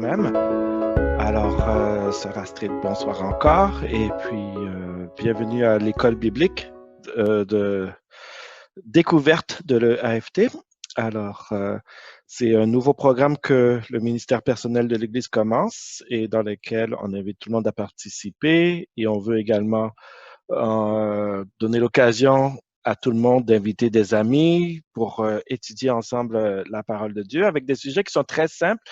toi-même. Alors, Sœur Astrid, bonsoir encore et puis bienvenue à l'école biblique de découverte de l'EAFT. Alors, c'est un nouveau programme que le ministère personnel de l'Église commence et dans lequel on invite tout le monde à participer et on veut également donner l'occasion à tout le monde d'inviter des amis pour étudier ensemble la parole de Dieu avec des sujets qui sont très simples,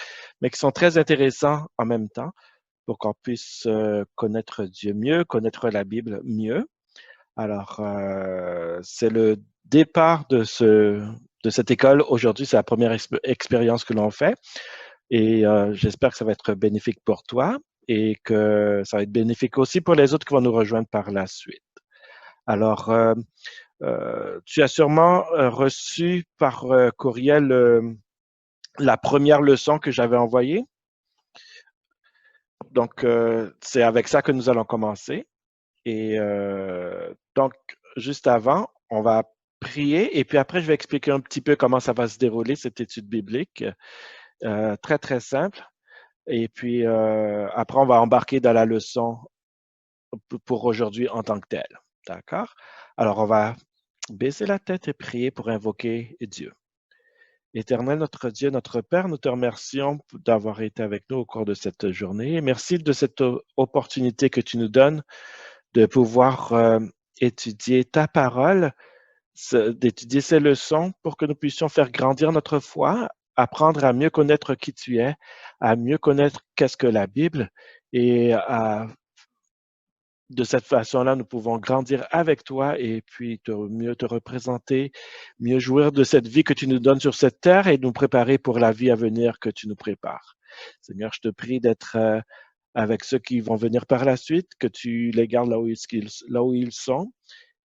mais qui sont très intéressants en même temps pour qu'on puisse connaître Dieu mieux, connaître la Bible mieux. Alors, c'est le départ de cette école. Aujourd'hui, c'est la première expérience que l'on fait et j'espère que ça va être bénéfique pour toi et que ça va être bénéfique aussi pour les autres qui vont nous rejoindre par la suite. Alors, tu as sûrement reçu par courriel la première leçon que j'avais envoyée. Donc, c'est avec ça que nous allons commencer. Et donc, juste avant, on va prier et puis après, je vais expliquer un petit peu comment ça va se dérouler, cette étude biblique. Très, très simple. Et puis, après, on va embarquer dans la leçon pour aujourd'hui en tant que telle. D'accord? Alors, on va baisser la tête et prier pour invoquer Dieu. Éternel, notre Dieu, notre Père, nous te remercions d'avoir été avec nous au cours de cette journée. Merci de cette opportunité que tu nous donnes de pouvoir étudier ta parole, d'étudier ces leçons pour que nous puissions faire grandir notre foi, apprendre à mieux connaître qui tu es, à mieux connaître qu'est-ce que la Bible et de cette façon-là, nous pouvons grandir avec toi et puis mieux te représenter, mieux jouir de cette vie que tu nous donnes sur cette terre et nous préparer pour la vie à venir que tu nous prépares. Seigneur, je te prie d'être avec ceux qui vont venir par la suite, que tu les gardes là où ils sont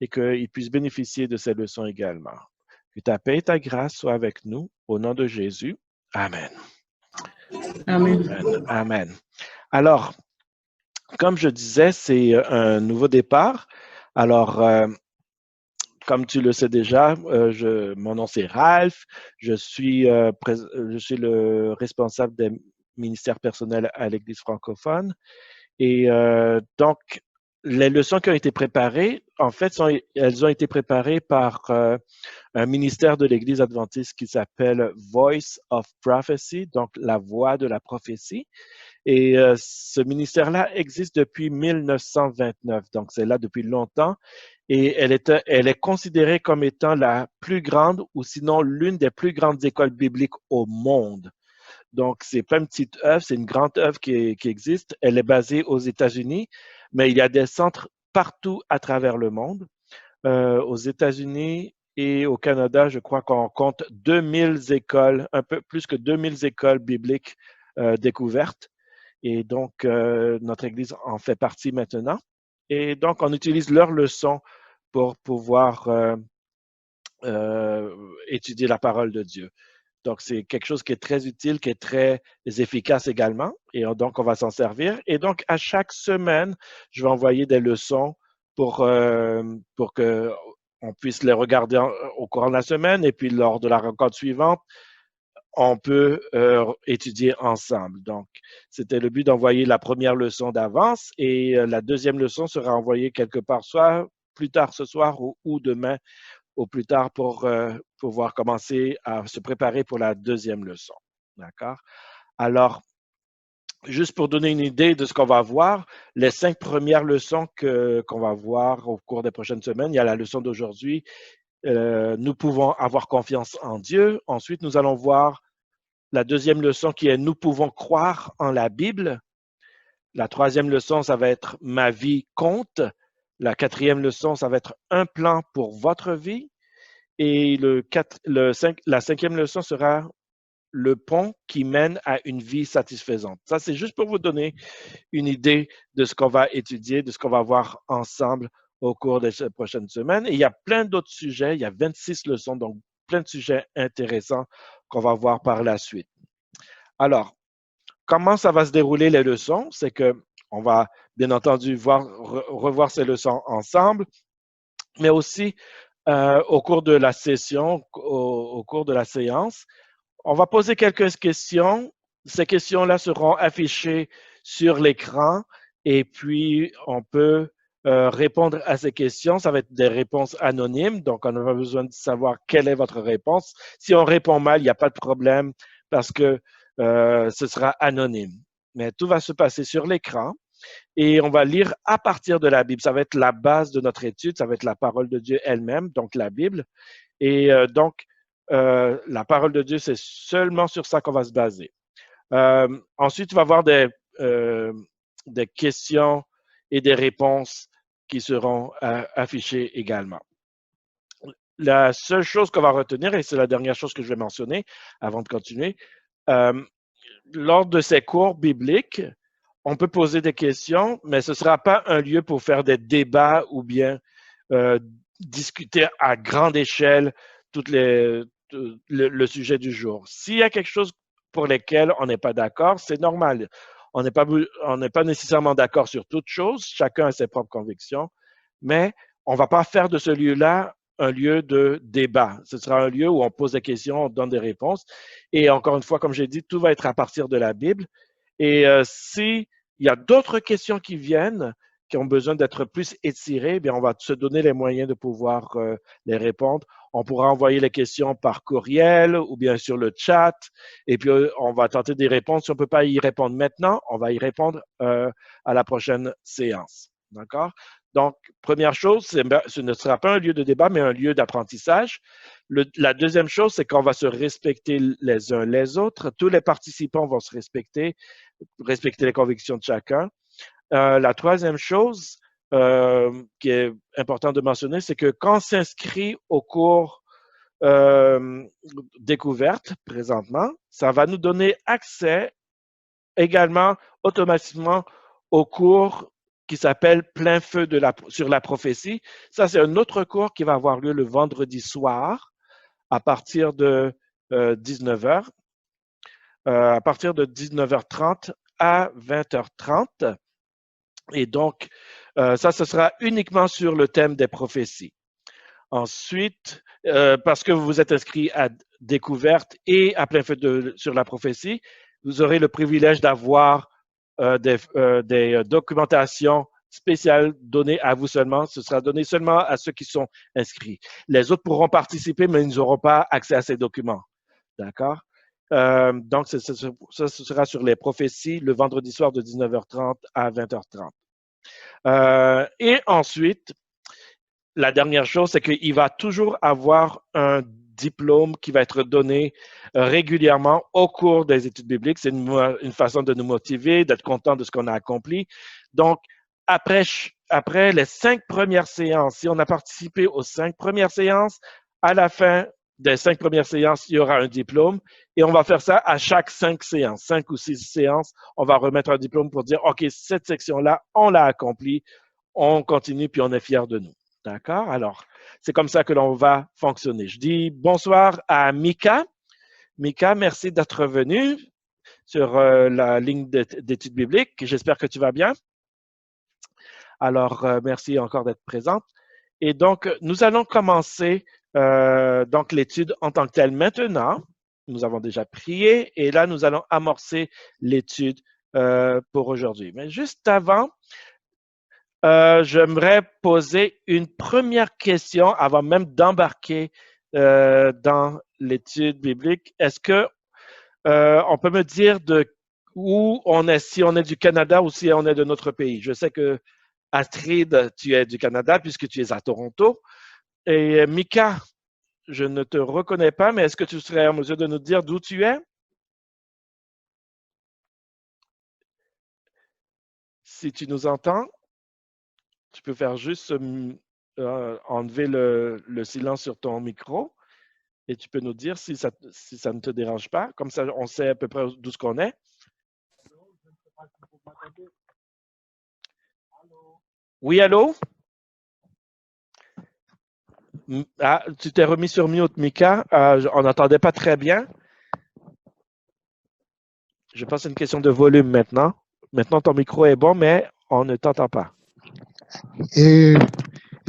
et qu'ils puissent bénéficier de ces leçons également. Que ta paix et ta grâce soient avec nous. Au nom de Jésus. Amen. Amen. Amen. Amen. Alors, comme je disais, c'est un nouveau départ. Alors, comme tu le sais déjà, mon nom c'est Ralph. Je suis le responsable des ministères personnels à l'Église francophone. Et donc, les leçons qui ont été préparées, en fait, elles ont été préparées par un ministère de l'Église adventiste qui s'appelle Voice of Prophecy, donc la voix de la prophétie. Et ce ministère-là existe depuis 1929, donc c'est là depuis longtemps. Et elle est considérée comme étant la plus grande ou sinon l'une des plus grandes écoles bibliques au monde. Donc, c'est pas une petite œuvre, c'est une grande œuvre qui existe. Elle est basée aux États-Unis, mais il y a des centres partout à travers le monde. Aux États-Unis et au Canada, je crois qu'on compte 2000 écoles, un peu plus que 2000 écoles bibliques découvertes. Et donc, notre Église en fait partie maintenant. Et donc, on utilise leurs leçons pour pouvoir étudier la parole de Dieu. Donc, c'est quelque chose qui est très utile, qui est très efficace également. Et donc, on va s'en servir. Et donc, à chaque semaine, je vais envoyer des leçons pour que on puisse les regarder au cours de la semaine. Et puis, lors de la rencontre suivante, on peut étudier ensemble. Donc, c'était le but d'envoyer la première leçon d'avance et la deuxième leçon sera envoyée quelque part, soit plus tard ce soir ou demain au plus tard pour pouvoir commencer à se préparer pour la deuxième leçon. D'accord? Alors, juste pour donner une idée de ce qu'on va voir, les 5 premières leçons qu'on va voir au cours des prochaines semaines, il y a la leçon d'aujourd'hui, nous pouvons avoir confiance en Dieu. Ensuite, nous allons voir la deuxième leçon qui est nous pouvons croire en la Bible. La troisième leçon, ça va être ma vie compte. La quatrième leçon, ça va être un plan pour votre vie. Et la cinquième leçon sera le pont qui mène à une vie satisfaisante. Ça, c'est juste pour vous donner une idée de ce qu'on va étudier, de ce qu'on va voir ensemble au cours des prochaines semaines. Et il y a plein d'autres sujets. Il y a 26 leçons, donc plein de sujets intéressants qu'on va voir par la suite. Alors, comment ça va se dérouler les leçons? C'est que on va bien entendu revoir ces leçons ensemble, mais aussi au cours de la session, au cours de la séance, on va poser quelques questions ces questions-là seront affichées sur l'écran et puis on peut répondre à ces questions. Ça va être des réponses anonymes, donc on n'a pas besoin de savoir quelle est votre réponse. Si on répond mal, il n'y a pas de problème parce que ce sera anonyme. Mais tout va se passer sur l'écran et on va lire à partir de la Bible. Ça va être la base de notre étude, ça va être la parole de Dieu elle-même, donc la Bible. Et la parole de Dieu, c'est seulement sur ça qu'on va se baser. Ensuite, tu vas avoir des questions et des réponses qui seront affichées également. La seule chose qu'on va retenir, et c'est la dernière chose que je vais mentionner avant de continuer, lors de ces cours bibliques, on peut poser des questions, mais ce ne sera pas un lieu pour faire des débats ou bien discuter à grande échelle le sujet du jour. S'il y a quelque chose pour lesquels on n'est pas d'accord, c'est normal. On n'est pas nécessairement d'accord sur toute chose, chacun a ses propres convictions, mais on ne va pas faire de ce lieu-là un lieu de débat. Ce sera un lieu où on pose des questions, on donne des réponses. Et encore une fois, comme j'ai dit, tout va être à partir de la Bible. Et s'il y a d'autres questions qui viennent, qui ont besoin d'être plus étirées, bien, on va se donner les moyens de pouvoir les répondre. On pourra envoyer les questions par courriel ou bien sur le chat. Et puis, on va tenter d'y répondre. Si on ne peut pas y répondre maintenant, on va y répondre à la prochaine séance. D'accord? Donc, première chose, ce ne sera pas un lieu de débat, mais un lieu d'apprentissage. La deuxième chose, c'est qu'on va se respecter les uns les autres. Tous les participants vont se respecter les convictions de chacun. La troisième chose qui est important de mentionner, c'est que quand on s'inscrit au cours découverte présentement, ça va nous donner accès également automatiquement au cours qui s'appelle Plein feu sur la prophétie. Ça, c'est un autre cours qui va avoir lieu le vendredi soir à partir de 19h, à partir de 19h30 à 20h30. Et donc, ça, ce sera uniquement sur le thème des prophéties. Ensuite, parce que vous vous êtes inscrit à Découverte et à Plein feu sur la prophétie, vous aurez le privilège d'avoir des documentations spéciales données à vous seulement. Ce sera donné seulement à ceux qui sont inscrits. Les autres pourront participer, mais ils n'auront pas accès à ces documents. D'accord? Donc, ça, ce sera sur les prophéties le vendredi soir de 19h30 à 20h30. Et ensuite, la dernière chose, c'est qu'il va toujours avoir un diplôme qui va être donné régulièrement au cours des études bibliques. C'est une façon de nous motiver, d'être content de ce qu'on a accompli. Donc, après les 5 premières séances, si on a participé aux 5 premières séances, à la fin des 5 premières séances, il y aura un diplôme et on va faire ça à chaque 5 séances, 5 ou 6 séances. On va remettre un diplôme pour dire, OK, cette section-là, on l'a accomplie, on continue puis on est fiers de nous. D'accord? Alors, c'est comme ça que l'on va fonctionner. Je dis bonsoir à Mika. Mika, merci d'être venu sur la ligne d'études bibliques. J'espère que tu vas bien. Alors, merci encore d'être présente. Et donc, nous allons commencer donc l'étude en tant que telle maintenant. Nous avons déjà prié et là, nous allons amorcer l'étude pour aujourd'hui. Mais juste avant, j'aimerais poser une première question avant même d'embarquer dans l'étude biblique. Est-ce que on peut me dire de où on est, si on est du Canada ou si on est de notre pays? Je sais que Astrid, tu es du Canada puisque tu es à Toronto. Et Mika, je ne te reconnais pas, mais est-ce que tu serais en mesure de nous dire d'où tu es? Si tu nous entends, tu peux faire juste enlever le silence sur ton micro et tu peux nous dire si ça ne te dérange pas. Comme ça, on sait à peu près d'où ce qu'on est. Oui, allô? Ah, tu t'es remis sur mute, Mika. On n'entendait pas très bien. Je pense que c'est une question de volume maintenant. Maintenant, ton micro est bon, mais on ne t'entend pas. Et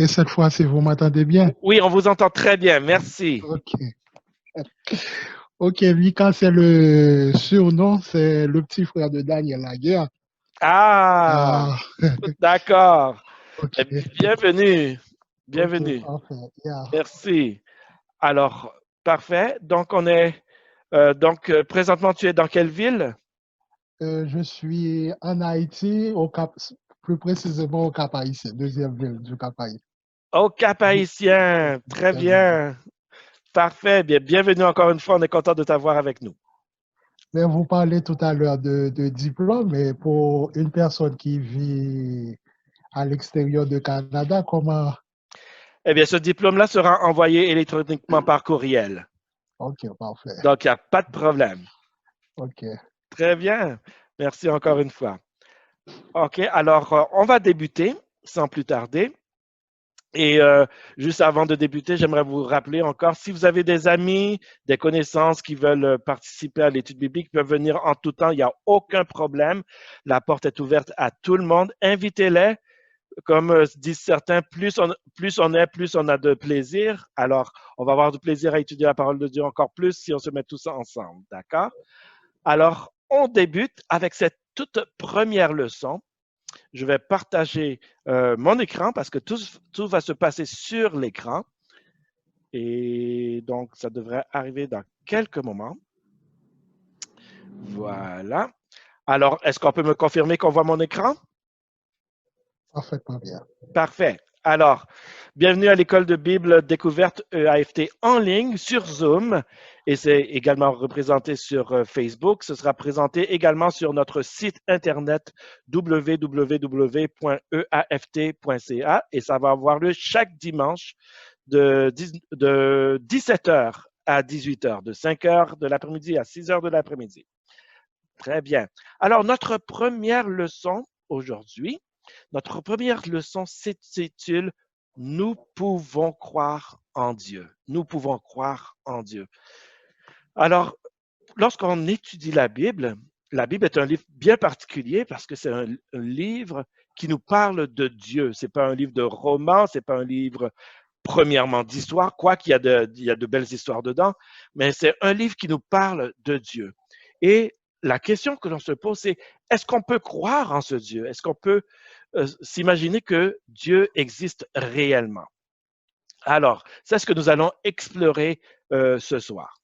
cette fois-ci, vous m'entendez bien? Oui, on vous entend très bien. Merci. OK. Ok, Mika, c'est le surnom, c'est le petit frère de Daniel Laguerre. Ah, Ah, d'accord. ok, Eh, bienvenue. ok, Bienvenue. parfait. Yeah. Merci. Alors, parfait. Donc, présentement, tu es dans quelle ville? Je suis en Haïti, au Cap, plus précisément au Cap-Haïtien, deuxième ville du Cap-Haïtien. Au Cap-Haïtien. Très Deuxième ville. bien. Parfait. Bien, bienvenue encore une fois. On est content de t'avoir avec nous. Mais vous parlez tout à l'heure de diplôme, mais pour une personne qui vit à l'extérieur du Canada, comment... Eh bien, ce diplôme-là sera envoyé électroniquement par courriel. Ok, parfait. Donc, il n'y a pas de problème. Ok, Très bien. Merci encore une fois. OK. Alors, on va débuter sans plus tarder. Et juste avant de débuter, j'aimerais vous rappeler encore, si vous avez des amis, des connaissances qui veulent participer à l'étude biblique, ils peuvent venir en tout temps, il n'y a aucun problème. La porte est ouverte à tout le monde. Invitez-les. Comme disent certains, plus on est, plus on a de plaisir. Alors, on va avoir du plaisir à étudier la parole de Dieu encore plus si on se met tous ensemble. D'accord? Alors, on débute avec cette toute première leçon. Je vais partager mon écran parce que tout va se passer sur l'écran. Et donc, ça devrait arriver dans quelques moments. Voilà. Alors, est-ce qu'on peut me confirmer qu'on voit mon écran? parfaitement bien. Parfait. Alors, bienvenue à l'école de Bible découverte EAFT en ligne sur Zoom et c'est également représenté sur Facebook. Ce sera présenté également sur notre site internet www.eaft.ca et ça va avoir lieu chaque dimanche de 17h à 18h, de 5h de l'après-midi à 6h de l'après-midi. Très bien. Alors, notre première leçon aujourd'hui, notre première leçon s'intitule Nous pouvons croire en Dieu. Nous pouvons croire en Dieu. Alors, lorsqu'on étudie la Bible est un livre bien particulier parce que c'est un livre qui nous parle de Dieu. Ce n'est pas un livre de roman, ce n'est pas un livre premièrement d'histoire, quoiqu'il y a de belles histoires dedans, mais c'est un livre qui nous parle de Dieu. Et la question que l'on se pose, c'est est-ce qu'on peut croire en ce Dieu? Est-ce qu'on peut s'imaginer que Dieu existe réellement? Alors, c'est ce que nous allons explorer ce soir.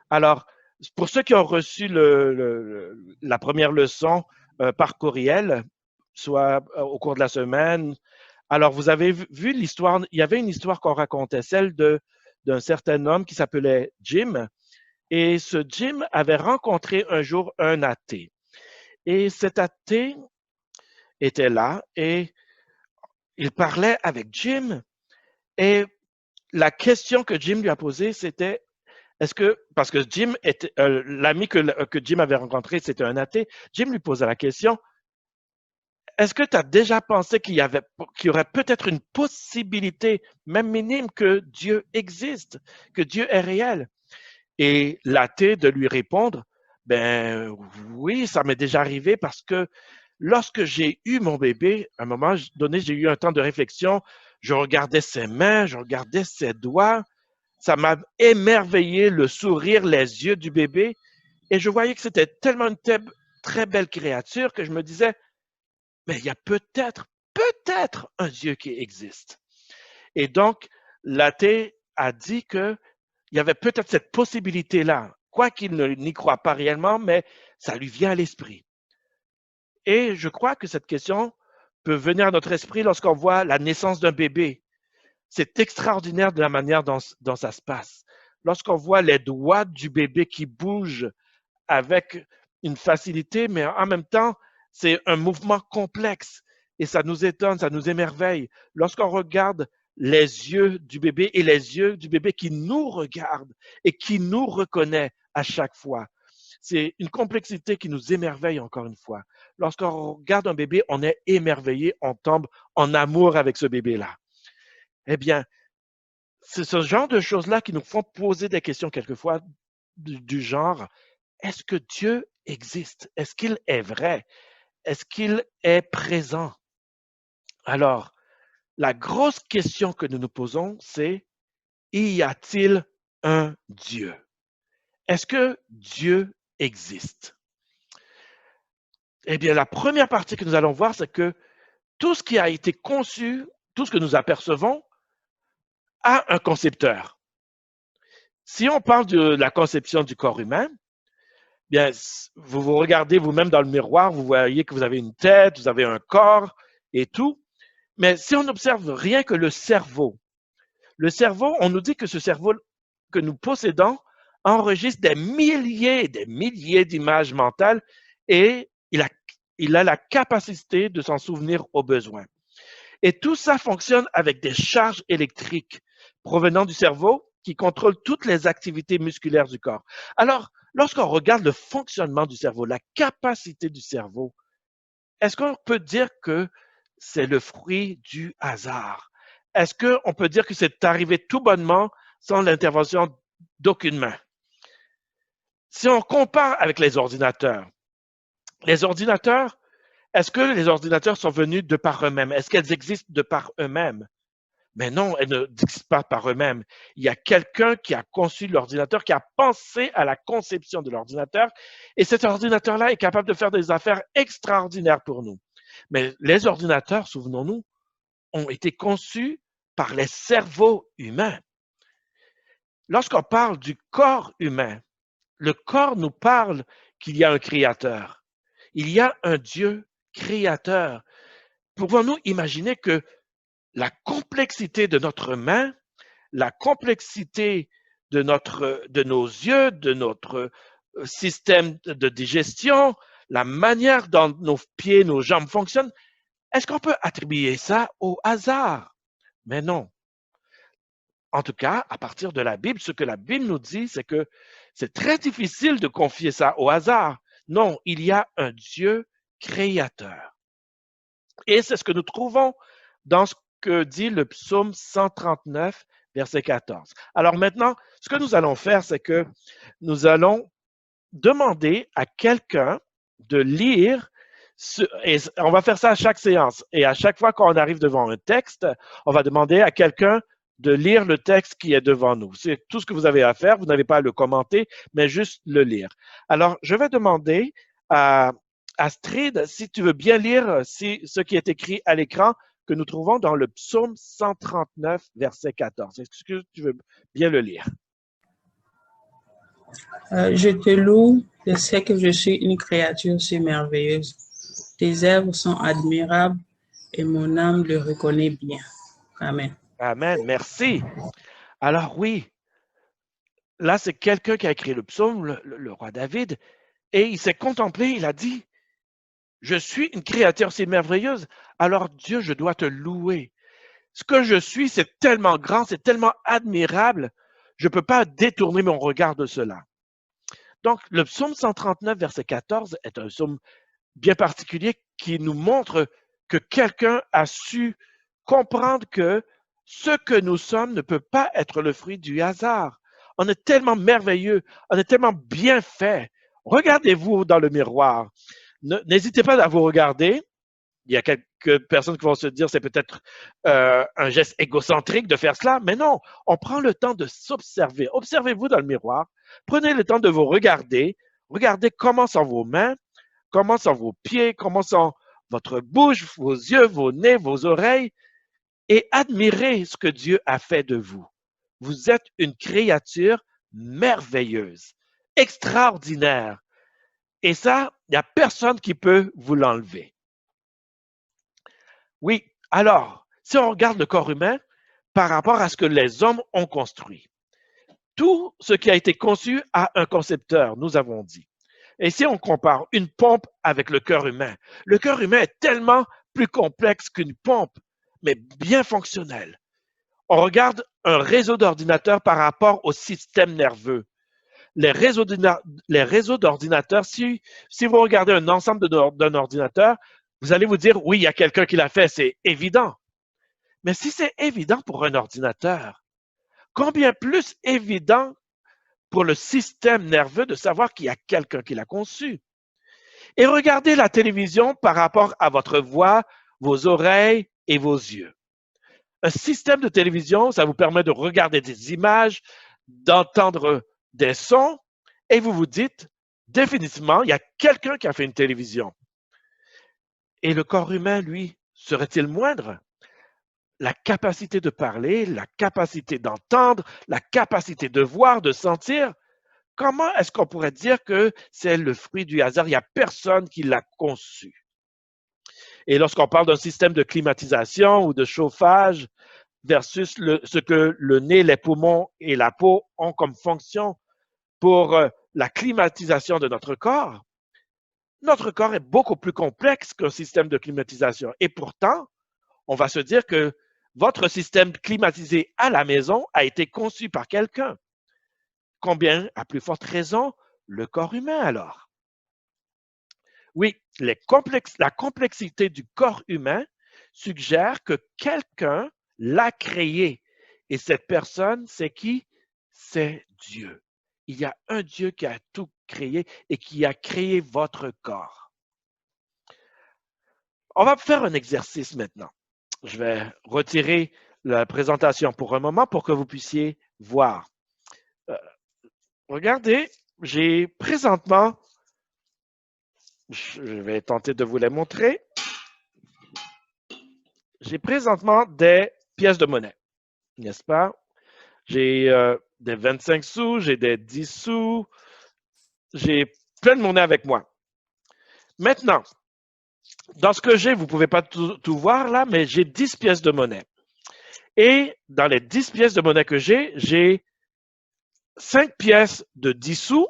Alors, pour ceux qui ont reçu la première leçon par courriel, soit au cours de la semaine, alors vous avez vu l'histoire, il y avait une histoire qu'on racontait, celle d'un certain homme qui s'appelait Jim, et ce Jim avait rencontré un jour un athée. Et cet athée était là et il parlait avec Jim et la question que Jim lui a posée, c'était parce que Jim était, l'ami que Jim avait rencontré, c'était un athée, Jim lui posait la question, est-ce que tu as déjà pensé qu'il y aurait peut-être une possibilité, même minime, que Dieu existe, que Dieu est réel? Et l'athée de lui répondre, ben oui, ça m'est déjà arrivé parce que lorsque j'ai eu mon bébé, à un moment donné, j'ai eu un temps de réflexion, je regardais ses mains, je regardais ses doigts, ça m'a émerveillé le sourire, les yeux du bébé, et je voyais que c'était tellement une très belle créature que je me disais, mais il y a peut-être un Dieu qui existe. Et donc, l'athée a dit qu'il y avait peut-être cette possibilité-là, quoi qu'il n'y croit pas réellement, mais ça lui vient à l'esprit. Et je crois que cette question peut venir à notre esprit lorsqu'on voit la naissance d'un bébé. C'est extraordinaire de la manière dont ça se passe. Lorsqu'on voit les doigts du bébé qui bougent avec une facilité, mais en même temps, c'est un mouvement complexe et ça nous étonne, ça nous émerveille. Lorsqu'on regarde les yeux du bébé et les yeux du bébé qui nous regarde et qui nous reconnaît à chaque fois. C'est une complexité qui nous émerveille encore une fois. Lorsqu'on regarde un bébé, on est émerveillé, on tombe en amour avec ce bébé-là. Eh bien, c'est ce genre de choses-là qui nous font poser des questions quelquefois du genre, est-ce que Dieu existe? Est-ce qu'il est vrai? Est-ce qu'il est présent? Alors, la grosse question que nous nous posons, c'est, y a-t-il un Dieu? est-ce que Dieu existe? Eh bien, la première partie que nous allons voir, c'est que tout ce qui a été conçu, tout ce que nous apercevons, a un concepteur. Si on parle de la conception du corps humain, bien, vous vous regardez vous-même dans le miroir, vous voyez que vous avez une tête, vous avez un corps et tout. Mais si on n'observe rien que le cerveau, on nous dit que ce cerveau que nous possédons enregistre des milliers et des milliers d'images mentales et il a la capacité de s'en souvenir au besoin. Et tout ça fonctionne avec des charges électriques provenant du cerveau qui contrôlent toutes les activités musculaires du corps. Alors, lorsqu'on regarde le fonctionnement du cerveau, la capacité du cerveau, est-ce qu'on peut dire que c'est le fruit du hasard? Est-ce qu'on peut dire que c'est arrivé tout bonnement sans l'intervention d'aucune main? Si on compare avec les ordinateurs, est-ce que les ordinateurs sont venus de par eux-mêmes? Est-ce qu'elles existent de par eux-mêmes? Mais non, elles n'existent pas par eux-mêmes. Il y a quelqu'un qui a conçu l'ordinateur, qui a pensé à la conception de l'ordinateur, et cet ordinateur-là est capable de faire des affaires extraordinaires pour nous. Mais les ordinateurs, souvenons-nous, ont été conçus par les cerveaux humains. Lorsqu'on parle du corps humain, le corps nous parle qu'il y a un créateur. Il y a un Dieu créateur. Pouvons-nous imaginer que la complexité de notre main, la complexité de nos yeux, de notre système de digestion, la manière dont nos pieds, nos jambes fonctionnent, est-ce qu'on peut attribuer ça au hasard? Mais non. En tout cas, à partir de la Bible, ce que la Bible nous dit, c'est que c'est très difficile de confier ça au hasard. Non, il y a un Dieu créateur. Et c'est ce que nous trouvons dans ce que dit le psaume 139, verset 14. Alors maintenant, ce que nous allons faire, c'est que nous allons demander à quelqu'un de lire, et on va faire ça à chaque séance. Et à chaque fois qu'on arrive devant un texte, on va demander à quelqu'un de lire le texte qui est devant nous. C'est tout ce que vous avez à faire. Vous n'avez pas à le commenter, mais juste le lire. Alors, je vais demander à Astrid, si tu veux bien lire ce qui est écrit à l'écran que nous trouvons dans le psaume 139, verset 14. Est-ce que tu veux bien le lire? Je te loue, je sais que je suis une créature si merveilleuse. Tes œuvres sont admirables et mon âme le reconnaît bien. Amen. Amen, merci. Alors oui, là c'est quelqu'un qui a écrit le psaume, le roi David, et il s'est contemplé, il a dit, je suis une créature si merveilleuse, alors Dieu, je dois te louer. Ce que je suis, c'est tellement grand, c'est tellement admirable, je ne peux pas détourner mon regard de cela. Donc, le psaume 139, verset 14, est un psaume bien particulier qui nous montre que quelqu'un a su comprendre que ce que nous sommes ne peut pas être le fruit du hasard. On est tellement merveilleux, on est tellement bien fait. Regardez-vous dans le miroir. N'hésitez pas à vous regarder. Il y a quelques personnes qui vont se dire c'est peut-être un geste égocentrique de faire cela, mais non, on prend le temps de s'observer. Observez-vous dans le miroir, prenez le temps de vous regarder, regardez comment sont vos mains, comment sont vos pieds, comment sont votre bouche, vos yeux, vos nez, vos oreilles, et admirez ce que Dieu a fait de vous. Vous êtes une créature merveilleuse, extraordinaire. Et ça, il n'y a personne qui peut vous l'enlever. Oui, alors, si on regarde le corps humain par rapport à ce que les hommes ont construit, tout ce qui a été conçu a un concepteur, nous avons dit. Et si on compare une pompe avec le cœur humain est tellement plus complexe qu'une pompe, mais bien fonctionnel. On regarde un réseau d'ordinateurs par rapport au système nerveux. Les réseaux d'ordinateurs, si vous regardez un ensemble d'un ordinateur, vous allez vous dire, oui, il y a quelqu'un qui l'a fait, c'est évident. Mais si c'est évident pour un ordinateur, combien plus évident pour le système nerveux de savoir qu'il y a quelqu'un qui l'a conçu? Et regardez la télévision par rapport à votre voix, vos oreilles et vos yeux. Un système de télévision, ça vous permet de regarder des images, d'entendre des sons Et vous vous dites, définitivement, il y a quelqu'un qui a fait une télévision. Et le corps humain, lui, serait-il moindre? La capacité de parler, la capacité d'entendre, la capacité de voir, de sentir, comment est-ce qu'on pourrait dire que c'est le fruit du hasard? Il n'y a personne qui l'a conçu. Et lorsqu'on parle d'un système de climatisation ou de chauffage versus ce que le nez, les poumons et la peau ont comme fonction pour la climatisation de notre corps est beaucoup plus complexe qu'un système de climatisation. Et pourtant, on va se dire que votre système climatisé à la maison a été conçu par quelqu'un. Combien, à plus forte raison, le corps humain alors? Oui, la complexité du corps humain suggère que quelqu'un l'a créé. Et cette personne, c'est qui? C'est Dieu. Il y a un Dieu qui a tout créé et qui a créé votre corps. On va faire un exercice maintenant. Je vais retirer la présentation pour un moment pour que vous puissiez voir. Regardez, j'ai présentement, je vais tenter de vous les montrer. J'ai présentement des pièces de monnaie, n'est-ce pas? J'ai des 25 sous, j'ai des 10 sous, j'ai plein de monnaie avec moi. Maintenant, dans ce que j'ai, vous ne pouvez pas tout voir là, mais j'ai 10 pièces de monnaie. Et dans les 10 pièces de monnaie que j'ai 5 pièces de 10 sous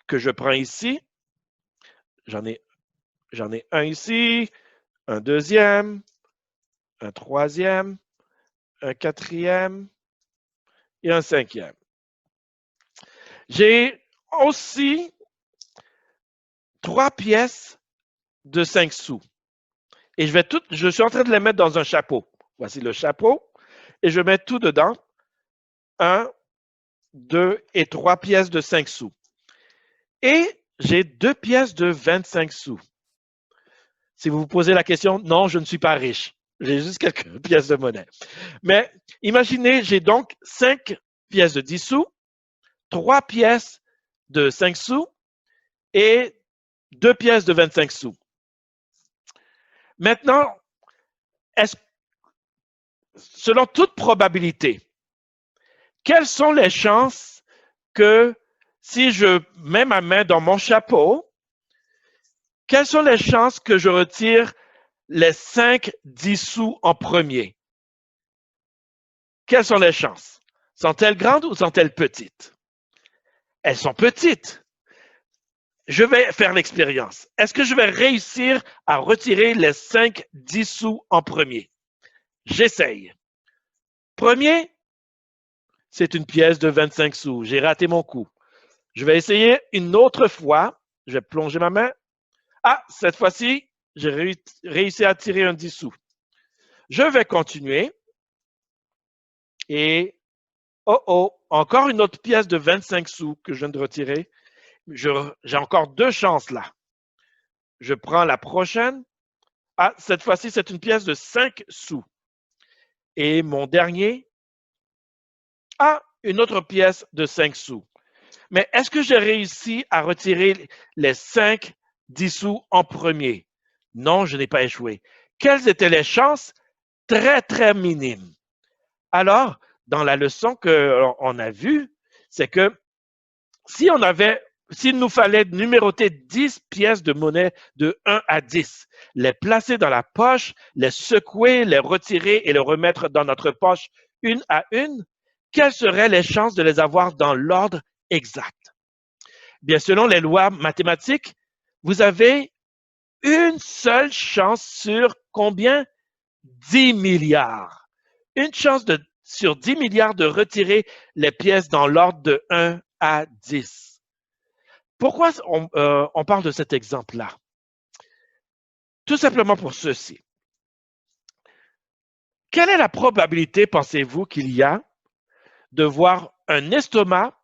que je prends ici. J'en ai un ici, un deuxième, un troisième, un quatrième et un cinquième. J'ai aussi 3 pièces de 5 sous. Et je suis en train de les mettre dans un chapeau. Voici le chapeau. Et je mets tout dedans. 1, 2 et 3 pièces de 5 sous. Et j'ai 2 pièces de 25 sous. Si vous vous posez la question, non, je ne suis pas riche. J'ai juste quelques pièces de monnaie. Mais imaginez, j'ai donc 5 pièces de 10 sous, 3 pièces de 5 sous et 2 pièces de 25 sous. Maintenant, selon toute probabilité, quelles sont les chances que si je mets ma main dans mon chapeau, quelles sont les chances que je retire les 5 10 sous en premier? Quelles sont les chances? Sont-elles grandes ou sont-elles petites? Elles sont petites. Je vais faire l'expérience. Est-ce que je vais réussir à retirer les 5 10 sous en premier? J'essaye. Premier, c'est une pièce de 25 sous. J'ai raté mon coup. Je vais essayer une autre fois. Je vais plonger ma main. Ah, cette fois-ci, j'ai réussi à tirer un 10 sous. Je vais continuer. Et, encore une autre pièce de 25 sous que je viens de retirer. J'ai encore 2 chances là. Je prends la prochaine. Ah, cette fois-ci, c'est une pièce de 5 sous. Et mon dernier. Ah, une autre pièce de 5 sous. Mais est-ce que j'ai réussi à retirer les 5 10 sous en premier? Non, je n'ai pas échoué. Quelles étaient les chances? Très, très minimes. Alors, dans la leçon qu'on a vue, c'est que s'il nous fallait numéroter 10 pièces de monnaie de 1 à 10, les placer dans la poche, les secouer, les retirer et les remettre dans notre poche une à une, quelles seraient les chances de les avoir dans l'ordre exact? Bien, selon les lois mathématiques, vous avez une seule chance sur combien? 10 milliards. Une chance sur 10 milliards de retirer les pièces dans l'ordre de 1 à 10. Pourquoi on parle de cet exemple-là? Tout simplement pour ceci. Quelle est la probabilité, pensez-vous, qu'il y a de voir un estomac,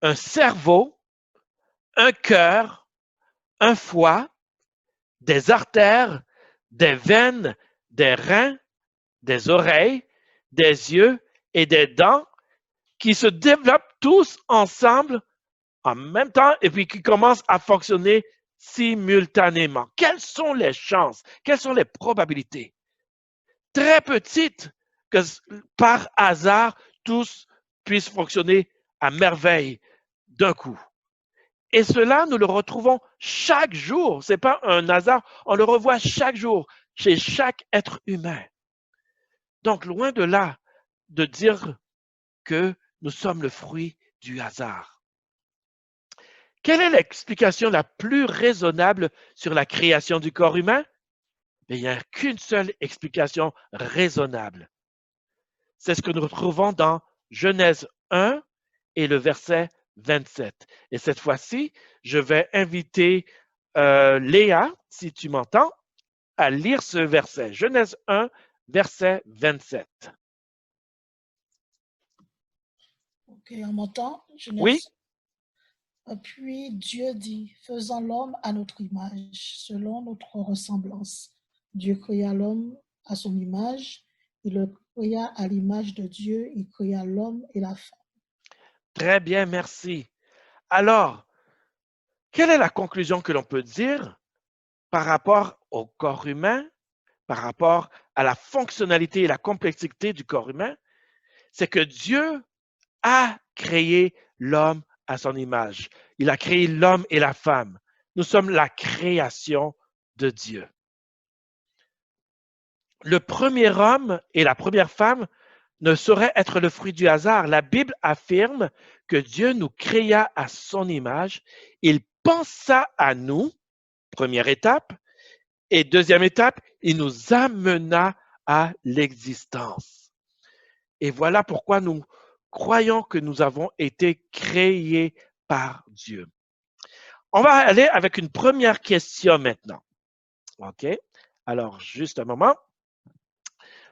un cerveau, un cœur, un foie, des artères, des veines, des reins, des oreilles, des yeux et des dents qui se développent tous ensemble en même temps et puis qui commencent à fonctionner simultanément. Quelles sont les chances? Quelles sont les probabilités? Très petites que par hasard, tous puissent fonctionner à merveille d'un coup. Et cela, nous le retrouvons chaque jour. Ce n'est pas un hasard, on le revoit chaque jour chez chaque être humain. Donc, loin de là, de dire que nous sommes le fruit du hasard. Quelle est l'explication la plus raisonnable sur la création du corps humain? Il n'y a qu'une seule explication raisonnable. C'est ce que nous retrouvons dans Genèse 1 et le verset 27. Et cette fois-ci, je vais inviter Léa, si tu m'entends, à lire ce verset. Genèse 1, verset 27. Ok, on m'entend? Oui? Puis Dieu dit, faisons l'homme à notre image, selon notre ressemblance. Dieu créa l'homme à son image, il le créa à l'image de Dieu, il créa l'homme et la femme. Très bien, merci. Alors, quelle est la conclusion que l'on peut dire par rapport au corps humain, par rapport à la fonctionnalité et la complexité du corps humain? C'est que Dieu a créé l'homme à son image. Il a créé l'homme et la femme. Nous sommes la création de Dieu. Le premier homme et la première femme ne sauraient être le fruit du hasard. La Bible affirme que Dieu nous créa à son image. Il pensa à nous, première étape, et deuxième étape, il nous amena à l'existence. Et voilà pourquoi nous croyons que nous avons été créés par Dieu. On va aller avec une première question maintenant. OK? Alors, juste un moment.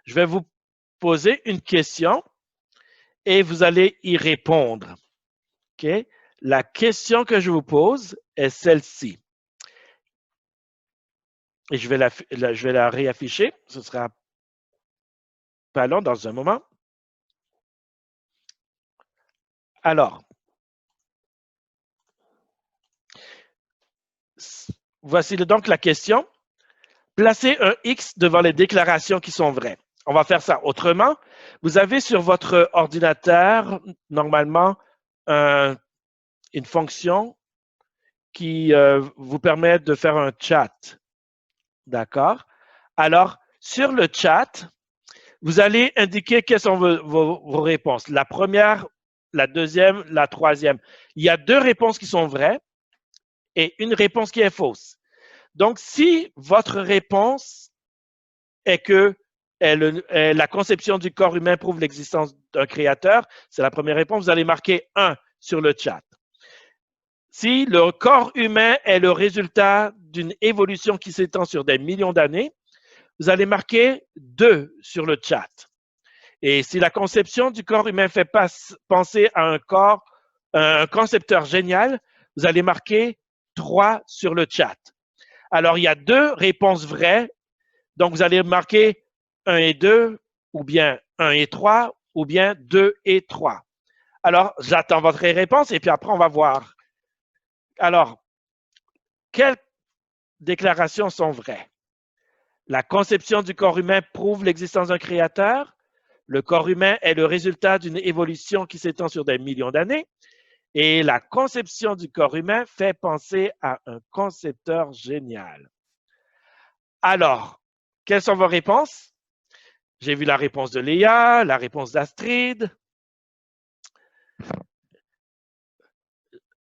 Je vais vous poser une question et vous allez y répondre. OK? La question que je vous pose est celle-ci. Et je vais la réafficher. Ce sera pas long dans un moment. Alors, voici donc la question. Placez un X devant les déclarations qui sont vraies. On va faire ça autrement. Vous avez sur votre ordinateur, normalement, une fonction qui vous permet de faire un chat. D'accord? Alors, sur le chat, vous allez indiquer quelles sont vos réponses. La première, la deuxième, la troisième. Il y a 2 réponses qui sont vraies et une réponse qui est fausse. Donc, si votre réponse est que la conception du corps humain prouve l'existence d'un créateur, c'est la première réponse, vous allez marquer 1 sur le chat. Si le corps humain est le résultat d'une évolution qui s'étend sur des millions d'années, vous allez marquer 2 sur le chat. Et si la conception du corps humain fait penser à un concepteur génial, vous allez marquer 3 sur le chat. Alors, il y a 2 réponses vraies. Donc, vous allez marquer 1 et 2, ou bien 1 et 3, ou bien 2 et 3. Alors, j'attends votre réponse et puis après, on va voir. Alors, quelles déclarations sont vraies? La conception du corps humain prouve l'existence d'un créateur. Le corps humain est le résultat d'une évolution qui s'étend sur des millions d'années. Et la conception du corps humain fait penser à un concepteur génial. Alors, quelles sont vos réponses? J'ai vu la réponse de Léa, la réponse d'Astrid.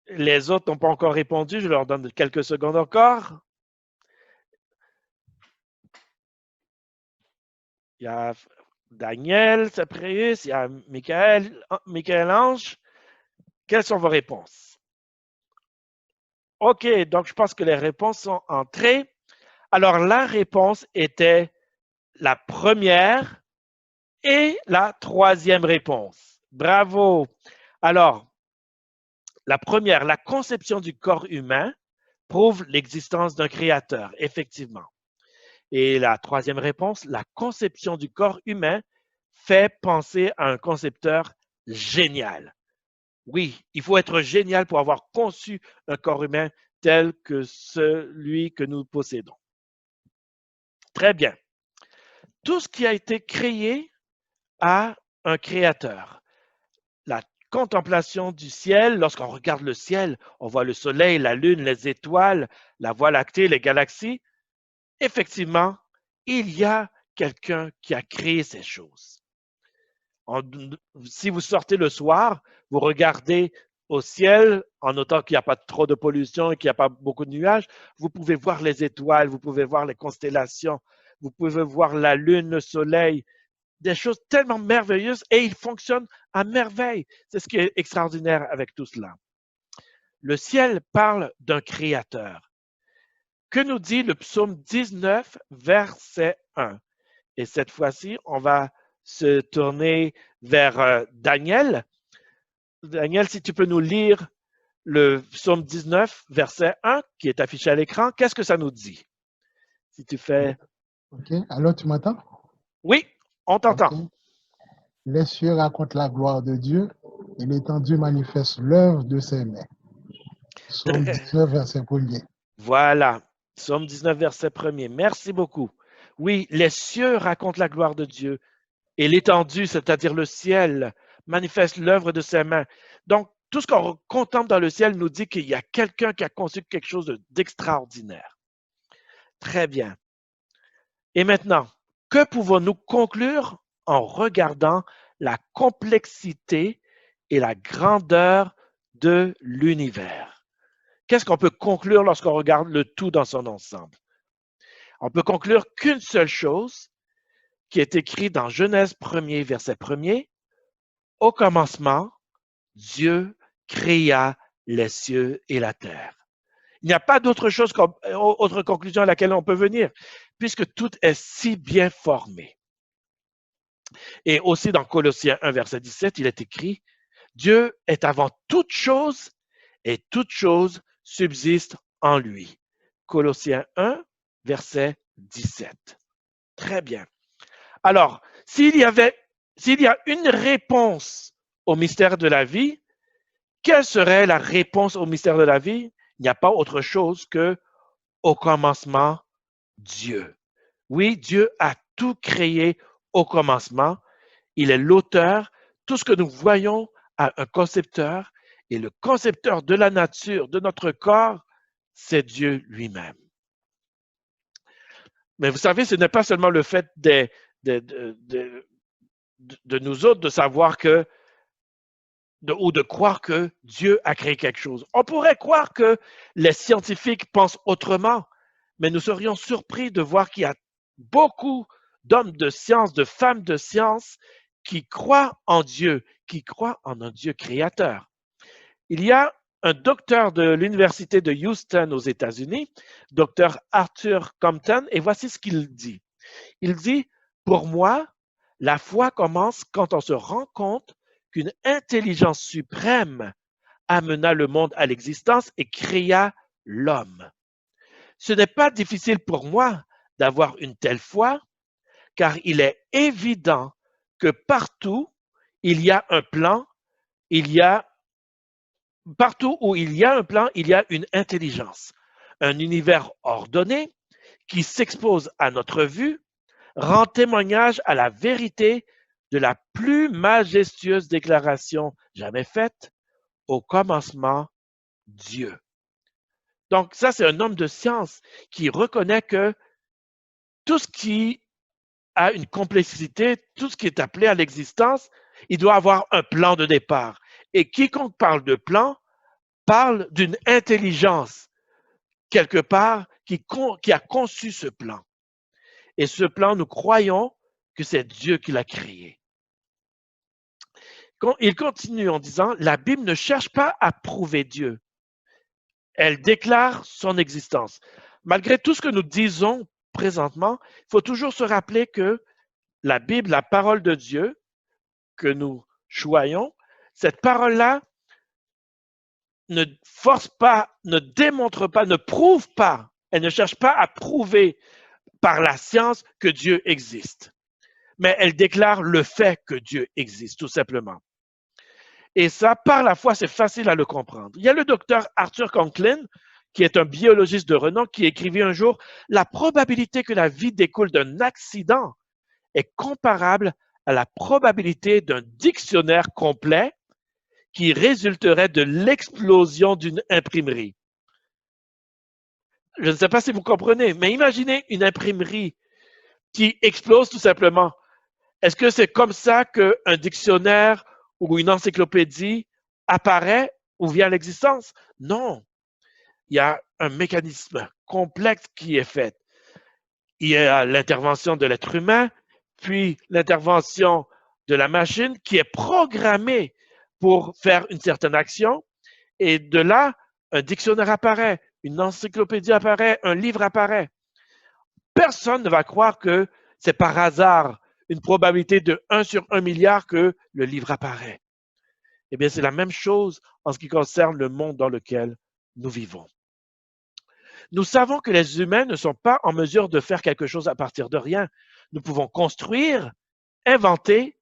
Les autres n'ont pas encore répondu. Je leur donne quelques secondes encore. Il y a Daniel Sapréus, il y a Michael-Ange. Quelles sont vos réponses? OK, donc je pense que les réponses sont entrées. Alors, la réponse était la première et la troisième réponse. Bravo! Alors, la première, la conception du corps humain prouve l'existence d'un créateur, effectivement. Et la troisième réponse, la conception du corps humain fait penser à un concepteur génial. Oui, il faut être génial pour avoir conçu un corps humain tel que celui que nous possédons. Très bien. Tout ce qui a été créé a un créateur. La contemplation du ciel, lorsqu'on regarde le ciel, on voit le soleil, la lune, les étoiles, la voie lactée, les galaxies. Effectivement, il y a quelqu'un qui a créé ces choses. Si vous sortez le soir, vous regardez au ciel, en notant qu'il n'y a pas trop de pollution et qu'il n'y a pas beaucoup de nuages, vous pouvez voir les étoiles, vous pouvez voir les constellations, vous pouvez voir la lune, le soleil, des choses tellement merveilleuses et ils fonctionnent à merveille. C'est ce qui est extraordinaire avec tout cela. Le ciel parle d'un créateur. Que nous dit le psaume 19, verset 1? Et cette fois-ci, on va se tourner vers Daniel. Daniel, si tu peux nous lire le psaume 19, verset 1, qui est affiché à l'écran, qu'est-ce que ça nous dit? Si tu fais... OK. Alors, tu m'entends? Oui, on t'entend. OK. Les cieux racontent la gloire de Dieu et l'étendue manifeste l'œuvre de ses mains. Psaume 19, verset 1er. Voilà, psaume 19, verset 1er. Merci beaucoup. Oui, les cieux racontent la gloire de Dieu et l'étendue, c'est-à-dire le ciel, manifeste l'œuvre de ses mains. Donc, tout ce qu'on contemple dans le ciel nous dit qu'il y a quelqu'un qui a conçu quelque chose d'extraordinaire. Très bien. Et maintenant, que pouvons-nous conclure en regardant la complexité et la grandeur de l'univers? Qu'est-ce qu'on peut conclure lorsqu'on regarde le tout dans son ensemble? On peut conclure qu'une seule chose qui est écrite dans Genèse 1er, verset 1er. Au commencement, Dieu créa les cieux et la terre. Il n'y a pas d'autre chose, autre conclusion à laquelle on peut venir, puisque tout est si bien formé. Et aussi dans Colossiens 1, verset 17, il est écrit, Dieu est avant toute chose et toute chose subsiste en lui. Colossiens 1, verset 17. Très bien. Alors, s'il y a une réponse au mystère de la vie, quelle serait la réponse au mystère de la vie? Il n'y a pas autre chose que au commencement, Dieu. Oui, Dieu a tout créé au commencement. Il est l'auteur. Tout ce que nous voyons a un concepteur. Et le concepteur de la nature, de notre corps, c'est Dieu lui-même. Mais vous savez, ce n'est pas seulement le fait de nous autres de savoir que ou de croire que Dieu a créé quelque chose. On pourrait croire que les scientifiques pensent autrement, mais nous serions surpris de voir qu'il y a beaucoup d'hommes de science, de femmes de science qui croient en Dieu, qui croient en un Dieu créateur. Il y a un docteur de l'Université de Houston aux États-Unis, docteur Arthur Compton, et voici ce qu'il dit. Il dit, pour moi, la foi commence quand on se rend compte qu'une intelligence suprême amena le monde à l'existence et créa l'homme. Ce n'est pas difficile pour moi d'avoir une telle foi, car il est évident que partout il y a un plan, partout où il y a un plan, il y a une intelligence, un univers ordonné qui s'expose à notre vue, rend témoignage à la vérité de la plus majestueuse déclaration jamais faite, au commencement, Dieu. Donc, ça, c'est un homme de science qui reconnaît que tout ce qui a une complexité, tout ce qui est appelé à l'existence, il doit avoir un plan de départ. Et quiconque parle de plan parle d'une intelligence, quelque part, qui a conçu ce plan. Et ce plan, nous croyons que c'est Dieu qui l'a créé. Il continue en disant, la Bible ne cherche pas à prouver Dieu. Elle déclare son existence. Malgré tout ce que nous disons présentement, il faut toujours se rappeler que la Bible, la parole de Dieu que nous choyons, cette parole-là ne force pas, ne démontre pas, ne prouve pas, elle ne cherche pas à prouver par la science que Dieu existe. Mais elle déclare le fait que Dieu existe, tout simplement. Et ça, par la foi, c'est facile à le comprendre. Il y a le docteur Arthur Conklin, qui est un biologiste de renom, qui écrivit un jour « La probabilité que la vie découle d'un accident est comparable à la probabilité d'un dictionnaire complet qui résulterait de l'explosion d'une imprimerie. » Je ne sais pas si vous comprenez, mais imaginez une imprimerie qui explose tout simplement. Est-ce que c'est comme ça qu'un dictionnaire ou une encyclopédie apparaît ou vient à l'existence? Non. Il y a un mécanisme complexe qui est fait. Il y a l'intervention de l'être humain, puis l'intervention de la machine qui est programmée pour faire une certaine action. Et de là, un dictionnaire apparaît, une encyclopédie apparaît, un livre apparaît. Personne ne va croire que c'est par hasard une probabilité de 1 sur 1 milliard que le livre apparaît. Eh bien, c'est la même chose en ce qui concerne le monde dans lequel nous vivons. Nous savons que les humains ne sont pas en mesure de faire quelque chose à partir de rien. Nous pouvons construire, inventer,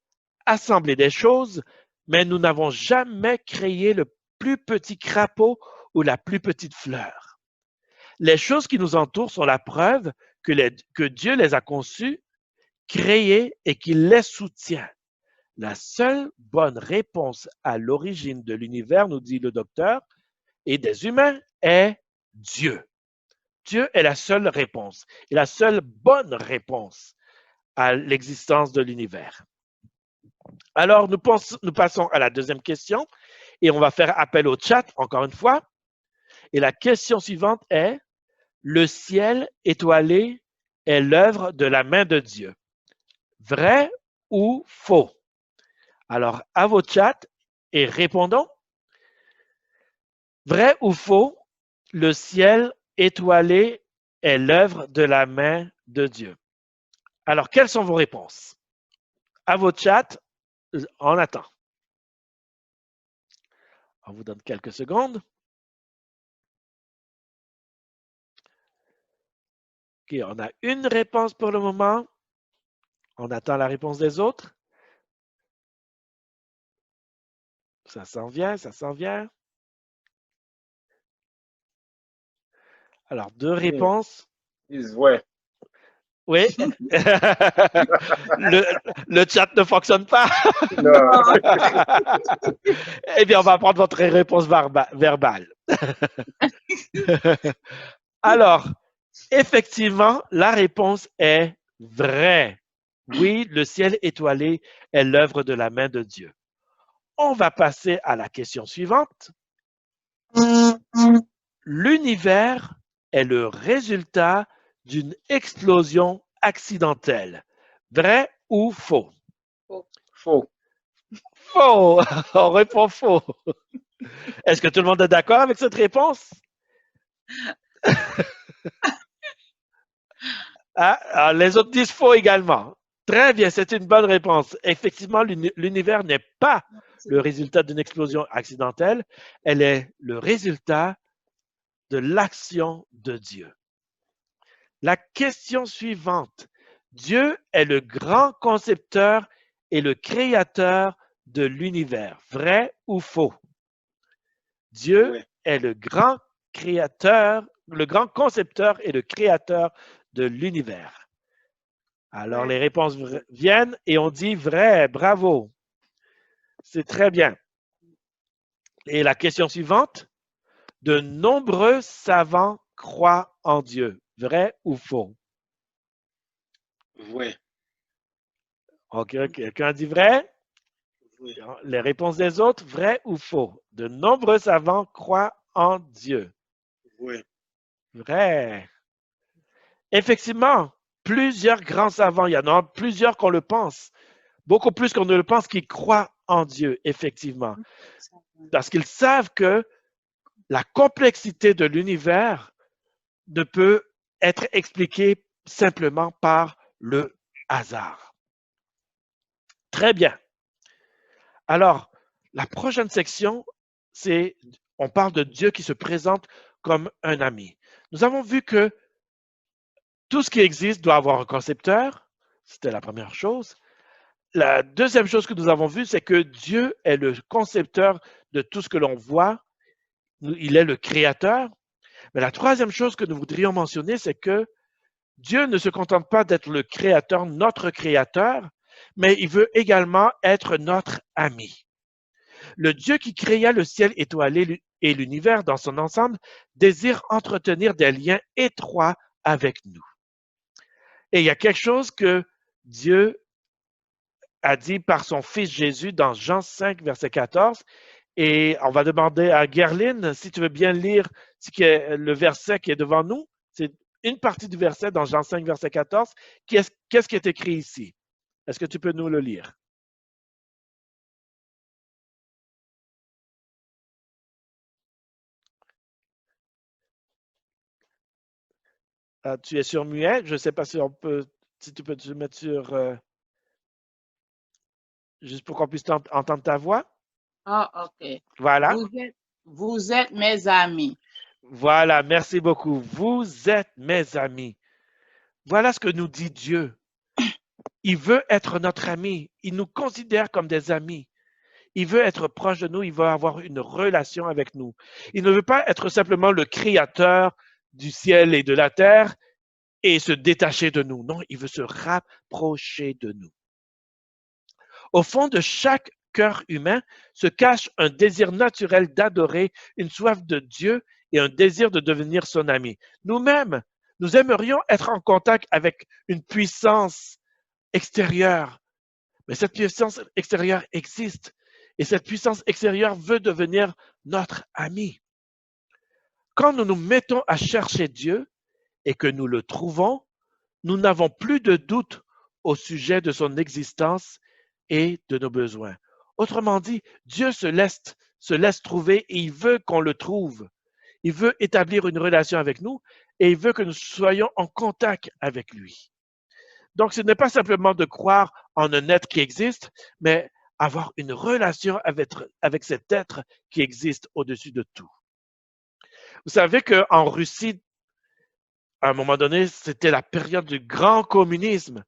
assembler des choses, mais nous n'avons jamais créé le plus petit crapaud ou la plus petite fleur. Les choses qui nous entourent sont la preuve que Dieu les a conçues, créées et qu'il les soutient. La seule bonne réponse à l'origine de l'univers, nous dit le docteur, et des humains est Dieu. Dieu est la seule réponse et la seule bonne réponse à l'existence de l'univers. Alors, nous passons à la deuxième question et on va faire appel au chat encore une fois. Et la question suivante est, le ciel étoilé est l'œuvre de la main de Dieu. Vrai ou faux? Alors, à vos chats et répondons. Vrai ou faux, le ciel étoilé est l'œuvre de la main de Dieu. Alors, quelles sont vos réponses? À vos chats, on attend. On vous donne quelques secondes. OK, on a une réponse pour le moment. On attend la réponse des autres. Ça s'en vient, ça s'en vient. Alors, deux réponses. Ouais. Oui. le chat ne fonctionne pas. Non. Eh bien, on va prendre votre réponse verbale. Alors, effectivement, la réponse est vraie. Oui, le ciel étoilé est l'œuvre de la main de Dieu. On va passer à la question suivante. L'univers est le résultat d'une explosion accidentelle. Vrai ou faux? Faux. Faux! On répond faux. Est-ce que tout le monde est d'accord avec cette réponse? Ah, les autres disent faux également. Très bien, c'est une bonne réponse. Effectivement, l'univers n'est pas le résultat d'une explosion accidentelle. Elle est le résultat de l'action de Dieu. La question suivante. Dieu est le grand concepteur et le créateur de l'univers. Vrai ou faux? Dieu est le grand créateur, le grand concepteur et le créateur de l'univers. Alors, les réponses viennent et on dit vrai, bravo. C'est très bien. Et la question suivante. De nombreux savants croient en Dieu. Vrai ou faux? Vrai. OK, quelqu'un dit vrai? Oui. Les réponses des autres, vrai ou faux? De nombreux savants croient en Dieu. Oui. Vrai. Effectivement, plusieurs grands savants, il y en a plusieurs qu'on le pense, beaucoup plus qu'on ne le pense, qui croient en Dieu, effectivement. Parce qu'ils savent que la complexité de l'univers ne peut être expliquée simplement par le hasard. Très bien. Alors, la prochaine section, c'est, on parle de Dieu qui se présente comme un ami. Nous avons vu que tout ce qui existe doit avoir un concepteur, c'était la première chose. La deuxième chose que nous avons vue, c'est que Dieu est le concepteur de tout ce que l'on voit. Il est le créateur. Mais la troisième chose que nous voudrions mentionner, c'est que Dieu ne se contente pas d'être le créateur, notre créateur, mais il veut également être notre ami. Le Dieu qui créa le ciel étoilé et l'univers dans son ensemble désire entretenir des liens étroits avec nous. Et il y a quelque chose que Dieu a dit par son Fils Jésus dans Jean 5, verset 14. Et on va demander à Guerline si tu veux bien lire le verset qui est devant nous. C'est une partie du verset dans Jean 5, verset 14. Qu'est-ce qui est écrit ici? Est-ce que tu peux nous le lire? Tu es sur muet. Je ne sais pas si tu peux te mettre sur, juste pour qu'on puisse entendre ta voix. Ah, OK. Voilà. Vous êtes mes amis. Voilà, merci beaucoup. Vous êtes mes amis. Voilà ce que nous dit Dieu. Il veut être notre ami. Il nous considère comme des amis. Il veut être proche de nous. Il veut avoir une relation avec nous. Il ne veut pas être simplement le créateur du ciel et de la terre et se détacher de nous. Non, il veut se rapprocher de nous. Au fond de chaque cœur humain se cache un désir naturel d'adorer, une soif de Dieu et un désir de devenir son ami. Nous-mêmes, nous aimerions être en contact avec une puissance extérieure. Mais cette puissance extérieure existe et cette puissance extérieure veut devenir notre ami. Quand nous nous mettons à chercher Dieu et que nous le trouvons, nous n'avons plus de doute au sujet de son existence et de nos besoins. Autrement dit, Dieu se laisse trouver et il veut qu'on le trouve. Il veut établir une relation avec nous et il veut que nous soyons en contact avec lui. Donc, ce n'est pas simplement de croire en un être qui existe, mais avoir une relation avec cet être qui existe au-dessus de tout. Vous savez qu'en Russie, à un moment donné, c'était la période du grand communisme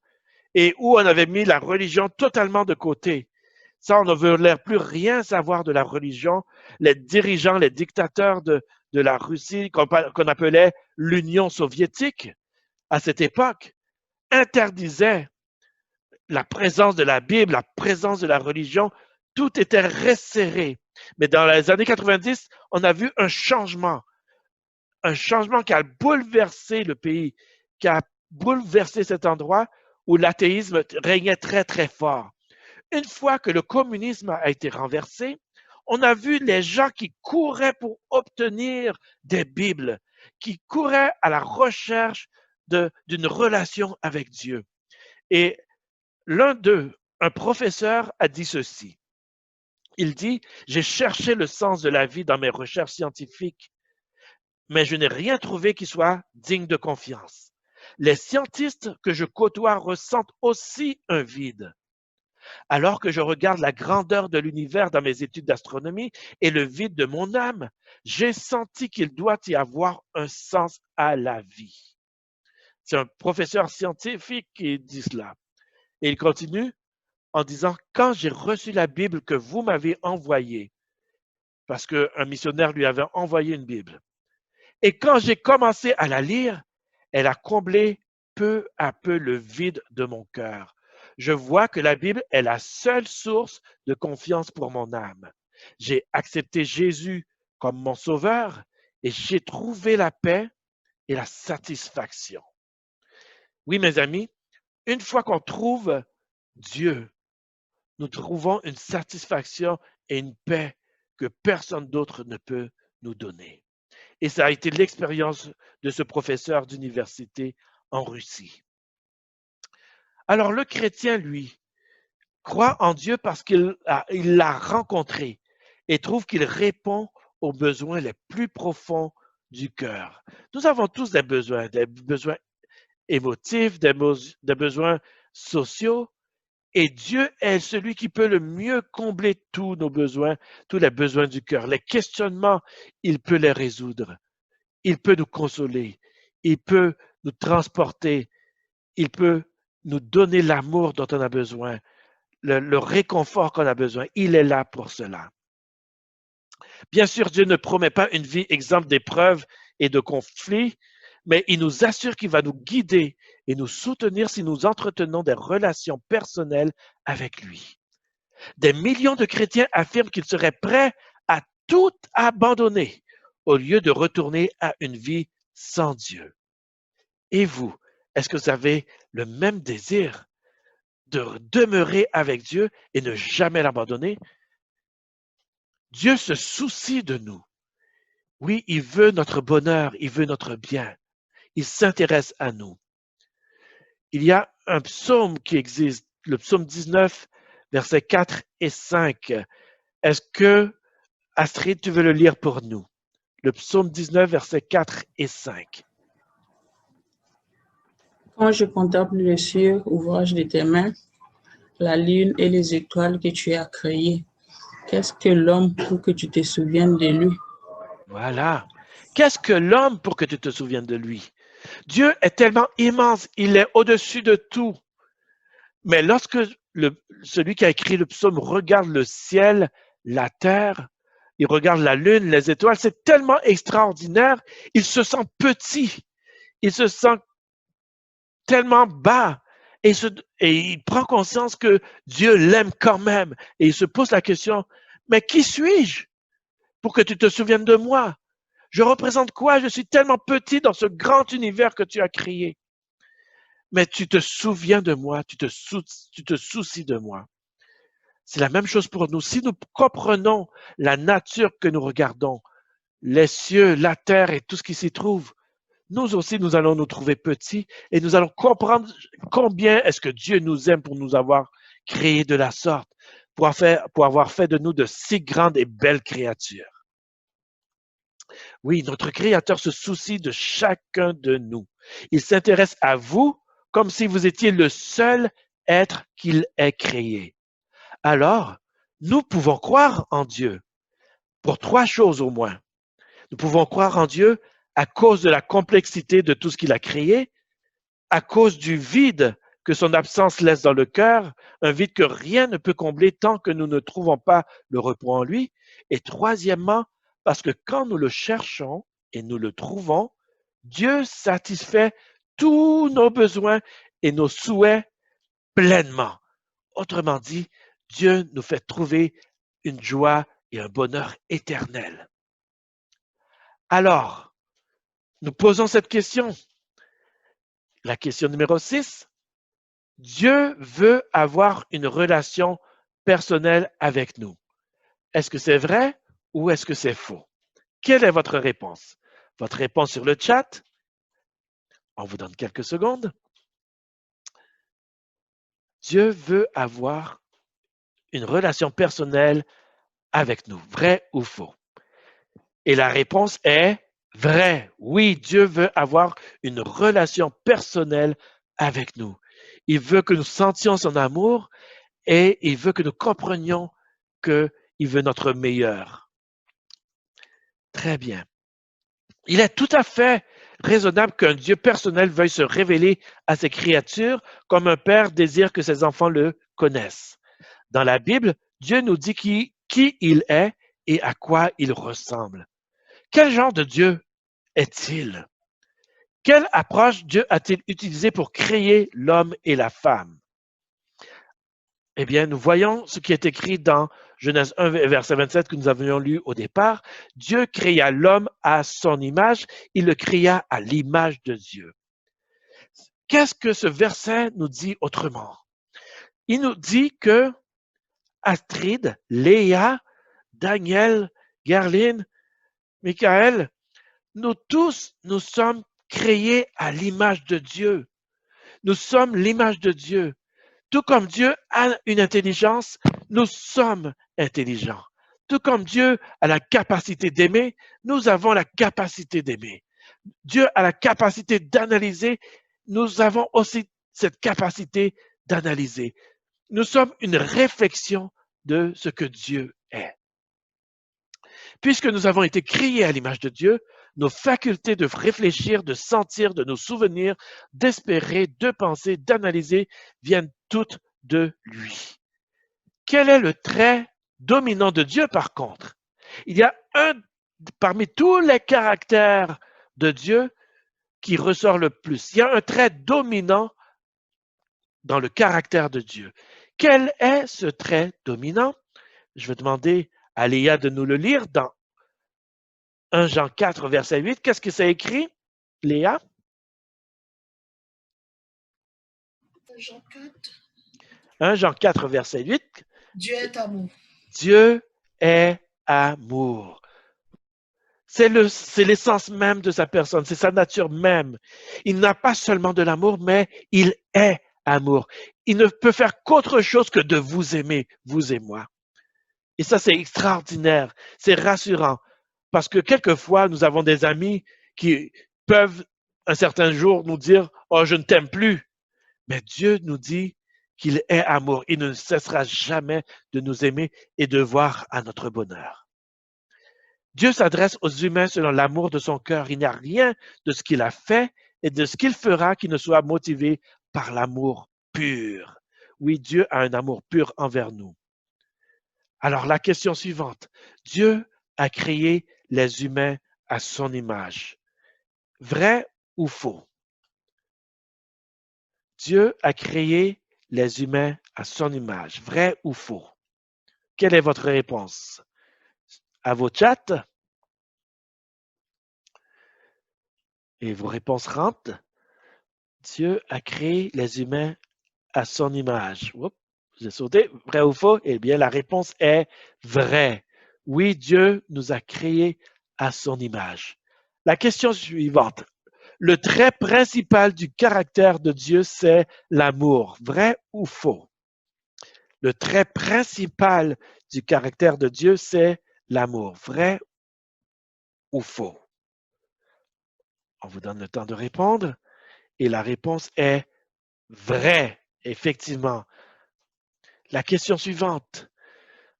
et où on avait mis la religion totalement de côté. Ça, on ne voulait plus rien savoir de la religion. Les dirigeants, les dictateurs de la Russie, qu'on appelait l'Union soviétique, à cette époque, interdisaient la présence de la Bible, la présence de la religion. Tout était resserré. Mais dans les années 90, on a vu un changement qui a bouleversé le pays, qui a bouleversé cet endroit où l'athéisme régnait très, très fort. Une fois que le communisme a été renversé, on a vu les gens qui couraient pour obtenir des Bibles, qui couraient à la recherche d'une relation avec Dieu. Et l'un d'eux, un professeur, a dit ceci. Il dit, « J'ai cherché le sens de la vie dans mes recherches scientifiques, mais je n'ai rien trouvé qui soit digne de confiance. Les scientistes que je côtoie ressentent aussi un vide. Alors que je regarde la grandeur de l'univers dans mes études d'astronomie et le vide de mon âme, j'ai senti qu'il doit y avoir un sens à la vie. » C'est un professeur scientifique qui dit cela. Et il continue en disant, « Quand j'ai reçu la Bible que vous m'avez envoyée, parce qu'un missionnaire lui avait envoyé une Bible, et quand j'ai commencé à la lire, elle a comblé peu à peu le vide de mon cœur. Je vois que la Bible est la seule source de confiance pour mon âme. J'ai accepté Jésus comme mon sauveur et j'ai trouvé la paix et la satisfaction. » Oui, mes amis, une fois qu'on trouve Dieu, nous trouvons une satisfaction et une paix que personne d'autre ne peut nous donner. Et ça a été l'expérience de ce professeur d'université en Russie. Alors le chrétien, lui, croit en Dieu parce qu'il l'a rencontré et trouve qu'il répond aux besoins les plus profonds du cœur. Nous avons tous des besoins émotifs, des besoins sociaux, et Dieu est celui qui peut le mieux combler tous nos besoins, tous les besoins du cœur. Les questionnements, il peut les résoudre. Il peut nous consoler. Il peut nous transporter. Il peut nous donner l'amour dont on a besoin, le réconfort qu'on a besoin. Il est là pour cela. Bien sûr, Dieu ne promet pas une vie exempte d'épreuves et de conflits, mais il nous assure qu'il va nous guider et nous soutenir si nous entretenons des relations personnelles avec lui. Des millions de chrétiens affirment qu'ils seraient prêts à tout abandonner au lieu de retourner à une vie sans Dieu. Et vous, est-ce que vous avez le même désir de demeurer avec Dieu et ne jamais l'abandonner? Dieu se soucie de nous. Oui, il veut notre bonheur, il veut notre bien. Il s'intéresse à nous. Il y a un psaume qui existe, le psaume 19, versets 4 et 5. Est-ce que, Astrid, tu veux le lire pour nous? Le psaume 19, versets 4 et 5. Quand je contemple le ciel, ouvrage de tes mains, la lune et les étoiles que tu as créées, qu'est-ce que l'homme pour que tu te souviennes de lui? Voilà. Qu'est-ce que l'homme pour que tu te souviennes de lui? Dieu est tellement immense, il est au-dessus de tout. Mais lorsque celui qui a écrit le psaume regarde le ciel, la terre, il regarde la lune, les étoiles, c'est tellement extraordinaire, il se sent petit, il se sent tellement bas et il prend conscience que Dieu l'aime quand même et il se pose la question, mais qui suis-je pour que tu te souviennes de moi? Je représente quoi? Je suis tellement petit dans ce grand univers que tu as créé. Mais tu te souviens de moi, tu te soucies de moi. C'est la même chose pour nous. Si nous comprenons la nature que nous regardons, les cieux, la terre et tout ce qui s'y trouve, nous aussi, nous allons nous trouver petits et nous allons comprendre combien est-ce que Dieu nous aime pour nous avoir créés de la sorte, pour avoir fait de nous de si grandes et belles créatures. Oui, notre Créateur se soucie de chacun de nous. Il s'intéresse à vous comme si vous étiez le seul être qu'il ait créé. Alors, nous pouvons croire en Dieu pour 3 choses au moins. Nous pouvons croire en Dieu à cause de la complexité de tout ce qu'il a créé, à cause du vide que son absence laisse dans le cœur, un vide que rien ne peut combler tant que nous ne trouvons pas le repos en lui. Et troisièmement, parce que quand nous le cherchons et nous le trouvons, Dieu satisfait tous nos besoins et nos souhaits pleinement. Autrement dit, Dieu nous fait trouver une joie et un bonheur éternel. Alors, nous posons cette question. La question numéro 6. Dieu veut avoir une relation personnelle avec nous. Est-ce que c'est vrai ou est-ce que c'est faux? Quelle est votre réponse? Votre réponse sur le chat? On vous donne quelques secondes. Dieu veut avoir une relation personnelle avec nous. Vrai ou faux? Et la réponse est vrai. Oui, Dieu veut avoir une relation personnelle avec nous. Il veut que nous sentions son amour et il veut que nous comprenions qu'il veut notre meilleur. Très bien. Il est tout à fait raisonnable qu'un Dieu personnel veuille se révéler à ses créatures comme un père désire que ses enfants le connaissent. Dans la Bible, Dieu nous dit qui il est et à quoi il ressemble. Quel genre de Dieu est-il? Quelle approche Dieu a-t-il utilisée pour créer l'homme et la femme? Eh bien, nous voyons ce qui est écrit dans Genèse 1, verset 27 que nous avions lu au départ. Dieu créa l'homme à son image, il le créa à l'image de Dieu. Qu'est-ce que ce verset nous dit autrement? Il nous dit que Astrid, Léa, Daniel, Gerline, Michael, nous tous, nous sommes créés à l'image de Dieu. Nous sommes l'image de Dieu. Tout comme Dieu a une intelligence, nous sommes intelligents. Tout comme Dieu a la capacité d'aimer, nous avons la capacité d'aimer. Dieu a la capacité d'analyser, nous avons aussi cette capacité d'analyser. Nous sommes une réflexion de ce que Dieu est. Puisque nous avons été créés à l'image de Dieu, nos facultés de réfléchir, de sentir, de nous souvenir, d'espérer, de penser, d'analyser viennent toutes de lui. Quel est le trait dominant de Dieu, par contre? Il y a parmi tous les caractères de Dieu qui ressort le plus. Il y a un trait dominant dans le caractère de Dieu. Quel est ce trait dominant? Je vais demander à Léa de nous le lire dans 1 Jean 4, verset 8. Qu'est-ce que c'est écrit, Léa? Jean 4. 1 Jean 4, verset 8. Dieu est amour. Dieu est amour. C'est l'essence même de sa personne, c'est sa nature même. Il n'a pas seulement de l'amour, mais il est amour. Il ne peut faire qu'autre chose que de vous aimer, vous et moi. Et ça, c'est extraordinaire, c'est rassurant. Parce que quelquefois, nous avons des amis qui peuvent, un certain jour, nous dire « Oh, je ne t'aime plus ». Mais Dieu nous dit qu'il est amour. Il ne cessera jamais de nous aimer et de voir à notre bonheur. Dieu s'adresse aux humains selon l'amour de son cœur. Il n'y a rien de ce qu'il a fait et de ce qu'il fera qui ne soit motivé par l'amour pur. Oui, Dieu a un amour pur envers nous. Alors, la question suivante. Dieu a créé les humains à son image. Vrai ou faux? Dieu a créé les humains à son image. Vrai ou faux? Quelle est votre réponse? À vos chats? Et vos réponses rentrent. Dieu a créé les humains à son image. Oups, j'ai sauté. Vrai ou faux? Eh bien, la réponse est vrai. Oui, Dieu nous a créés à son image. La question suivante. Le trait principal du caractère de Dieu, c'est l'amour. Vrai ou faux? Le trait principal du caractère de Dieu, c'est l'amour. Vrai ou faux? On vous donne le temps de répondre. Et la réponse est vrai, effectivement. La question suivante,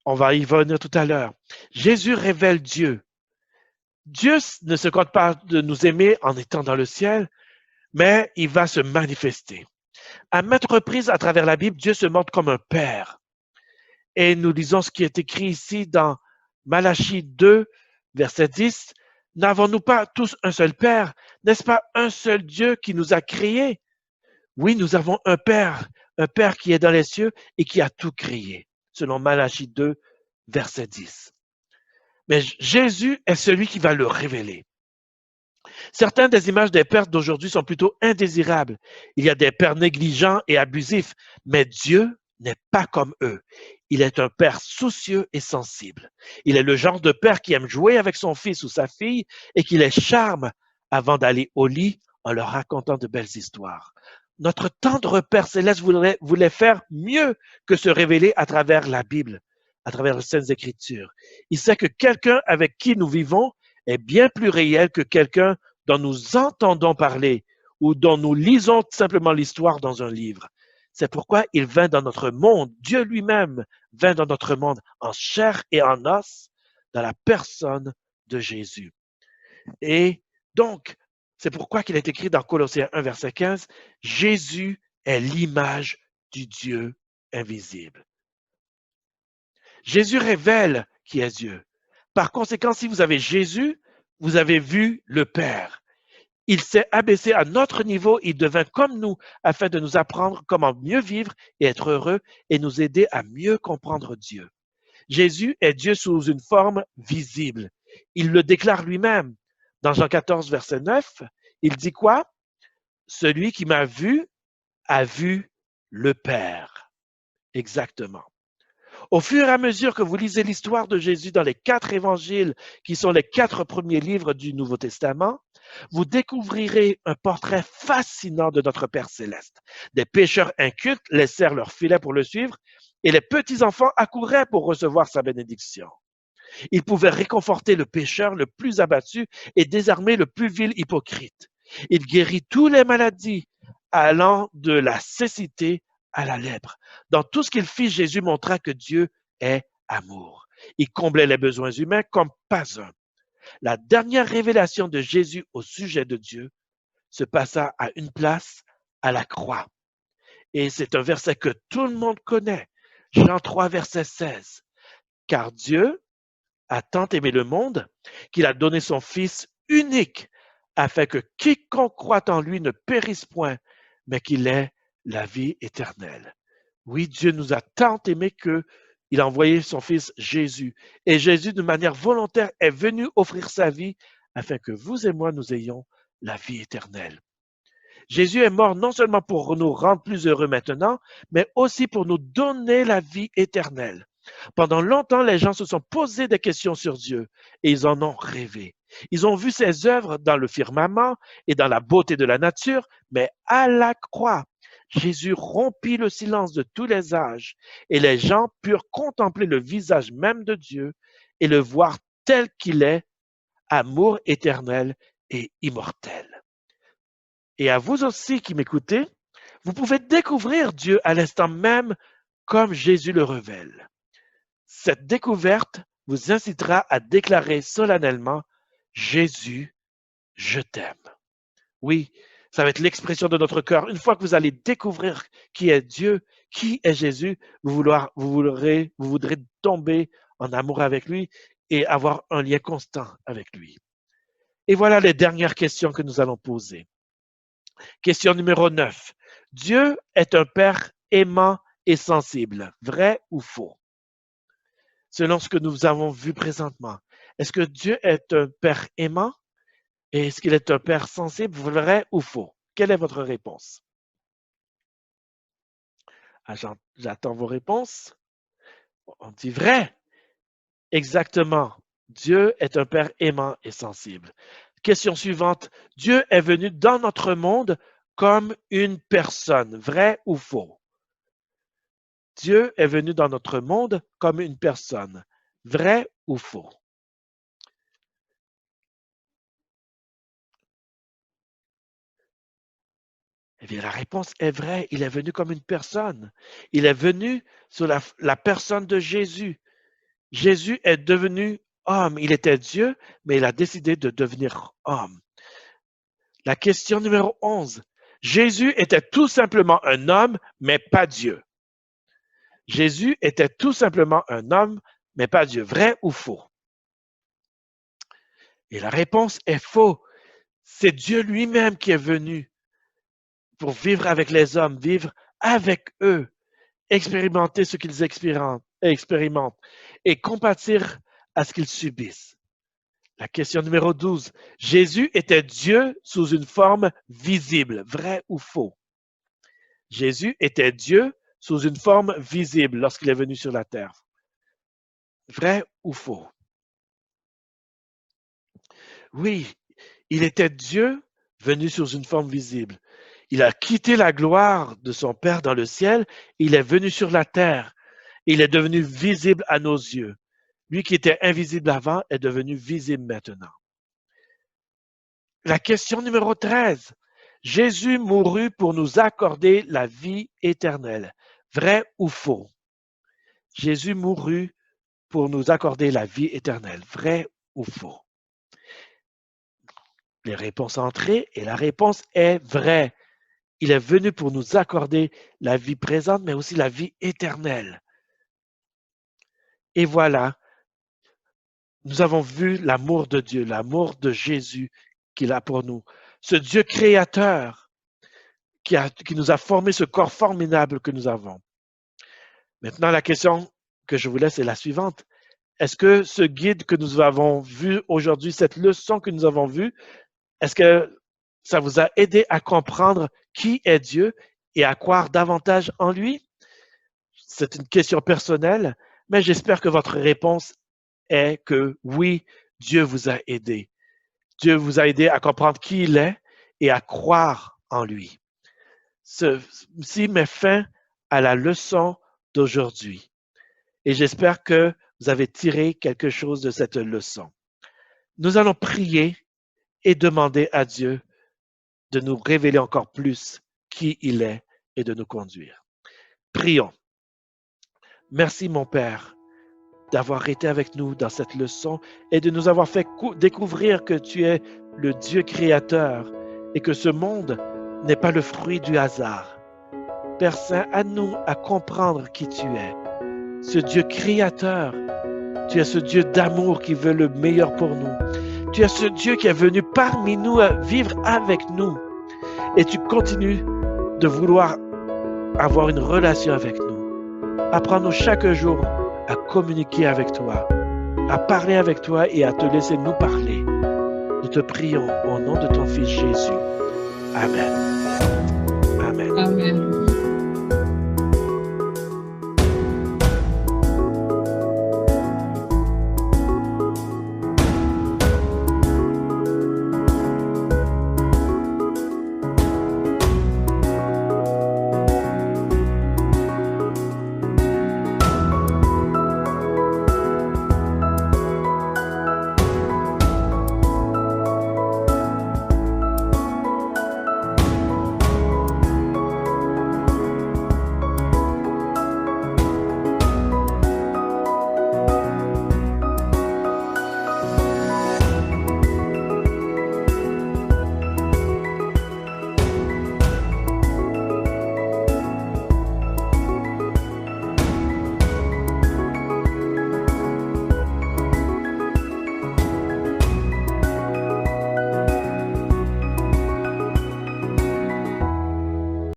on va y venir tout à l'heure. Jésus révèle Dieu. Dieu ne se compte pas de nous aimer en étant dans le ciel, mais il va se manifester. À maintes reprises à travers la Bible, Dieu se montre comme un père. Et nous lisons ce qui est écrit ici dans Malachie 2, verset 10. N'avons-nous pas tous un seul Père? N'est-ce pas un seul Dieu qui nous a créés? Oui, nous avons un Père qui est dans les cieux et qui a tout créé, selon Malachie 2, verset 10. Mais Jésus est celui qui va le révéler. Certaines des images des pères d'aujourd'hui sont plutôt indésirables. Il y a des pères négligents et abusifs, mais Dieu n'est pas comme eux. Il est un père soucieux et sensible. Il est le genre de père qui aime jouer avec son fils ou sa fille et qui les charme avant d'aller au lit en leur racontant de belles histoires. Notre tendre Père céleste voulait faire mieux que se révéler à travers la Bible, à travers les Saintes Écritures. Il sait que quelqu'un avec qui nous vivons est bien plus réel que quelqu'un dont nous entendons parler ou dont nous lisons simplement l'histoire dans un livre. C'est pourquoi il vint dans notre monde, Dieu lui-même vint dans notre monde en chair et en os, dans la personne de Jésus. Et donc, c'est pourquoi qu'il est écrit dans Colossiens 1, verset 15, Jésus est l'image du Dieu invisible. Jésus révèle qui est Dieu. Par conséquent, si vous avez Jésus, vous avez vu le Père. Il s'est abaissé à notre niveau, il devint comme nous afin de nous apprendre comment mieux vivre et être heureux et nous aider à mieux comprendre Dieu. Jésus est Dieu sous une forme visible. Il le déclare lui-même. Dans Jean 14, verset 9, il dit quoi? Celui qui m'a vu a vu le Père. Exactement. Au fur et à mesure que vous lisez l'histoire de Jésus dans les 4 évangiles, qui sont les 4 premiers livres du Nouveau Testament, vous découvrirez un portrait fascinant de notre Père céleste. Des pécheurs incultes laissèrent leur filet pour le suivre et les petits-enfants accouraient pour recevoir sa bénédiction. Il pouvait réconforter le pécheur le plus abattu et désarmer le plus vil hypocrite. Il guérit toutes les maladies, allant de la cécité à la lèpre. Dans tout ce qu'il fit, Jésus montra que Dieu est amour. Il comblait les besoins humains comme pas un. La dernière révélation de Jésus au sujet de Dieu se passa à une place, à la croix. Et c'est un verset que tout le monde connaît. Jean 3, verset 16. Car Dieu a tant aimé le monde qu'il a donné son Fils unique afin que quiconque croit en lui ne périsse point, mais qu'il ait la vie éternelle. Oui, Dieu nous a tant aimés qu'il a envoyé son Fils Jésus. Et Jésus, de manière volontaire, est venu offrir sa vie afin que vous et moi, nous ayons la vie éternelle. Jésus est mort non seulement pour nous rendre plus heureux maintenant, mais aussi pour nous donner la vie éternelle. Pendant longtemps, les gens se sont posé des questions sur Dieu et ils en ont rêvé. Ils ont vu ses œuvres dans le firmament et dans la beauté de la nature, mais à la croix, Jésus rompit le silence de tous les âges et les gens purent contempler le visage même de Dieu et le voir tel qu'il est, amour éternel et immortel. Et à vous aussi qui m'écoutez, vous pouvez découvrir Dieu à l'instant même comme Jésus le révèle. Cette découverte vous incitera à déclarer solennellement « Jésus, je t'aime ». Oui, ça va être l'expression de notre cœur. Une fois que vous allez découvrir qui est Dieu, qui est Jésus, vous voudrez tomber en amour avec lui et avoir un lien constant avec lui. Et voilà les dernières questions que nous allons poser. Question numéro 9. Dieu est un Père aimant et sensible. Vrai ou faux? Selon ce que nous avons vu présentement, est-ce que Dieu est un Père aimant et est-ce qu'il est un Père sensible? Vrai ou faux? Quelle est votre réponse? Ah, j'attends vos réponses. On dit vrai. Exactement. Dieu est un Père aimant et sensible. Question suivante. Dieu est venu dans notre monde comme une personne. Vrai ou faux? Dieu est venu dans notre monde comme une personne. Vrai ou faux? Eh bien, la réponse est vraie. Il est venu comme une personne. Il est venu sur la personne de Jésus. Jésus est devenu homme. Il était Dieu, mais il a décidé de devenir homme. La question numéro 11. Jésus était tout simplement un homme, mais pas Dieu. Jésus était tout simplement un homme, mais pas Dieu. Vrai ou faux? Et la réponse est faux. C'est Dieu lui-même qui est venu pour vivre avec les hommes, vivre avec eux, expérimenter ce qu'ils expérimentent et compatir à ce qu'ils subissent. La question numéro 12. Jésus était Dieu sous une forme visible. Vrai ou faux? Jésus était Dieu sous une forme visible lorsqu'il est venu sur la terre. Vrai ou faux? Oui, il était Dieu venu sous une forme visible. Il a quitté la gloire de son Père dans le ciel. Il est venu sur la terre. Il est devenu visible à nos yeux. Lui qui était invisible avant est devenu visible maintenant. La question numéro 13. Jésus mourut pour nous accorder la vie éternelle. Vrai ou faux? Jésus mourut pour nous accorder la vie éternelle. Vrai ou faux? Les réponses entrées et la réponse est vraie. Il est venu pour nous accorder la vie présente, mais aussi la vie éternelle. Et voilà, nous avons vu l'amour de Dieu, l'amour de Jésus qu'il a pour nous. Ce Dieu créateur qui nous a formé ce corps formidable que nous avons. Maintenant, la question que je vous laisse est la suivante. Est-ce que ce guide que nous avons vu aujourd'hui, cette leçon que nous avons vue, est-ce que ça vous a aidé à comprendre qui est Dieu et à croire davantage en lui? C'est une question personnelle, mais j'espère que votre réponse est que oui, Dieu vous a aidé. Dieu vous a aidé à comprendre qui il est et à croire en lui. Ceci met fin à la leçon d'aujourd'hui. Et j'espère que vous avez tiré quelque chose de cette leçon. Nous allons prier et demander à Dieu de nous révéler encore plus qui il est et de nous conduire. Prions. Merci mon Père d'avoir été avec nous dans cette leçon et de nous avoir fait découvrir que tu es le Dieu créateur et que ce monde n'est pas le fruit du hasard. Père Saint, aide-nous à comprendre qui tu es ce Dieu créateur. Tu es ce Dieu d'amour qui veut le meilleur pour nous. Tu es ce Dieu qui est venu parmi nous à vivre avec nous. Et tu continues de vouloir avoir une relation avec nous. Apprends-nous chaque jour à communiquer avec toi, à parler avec toi et à te laisser nous parler. Nous te prions au nom de ton Fils Jésus. Amen.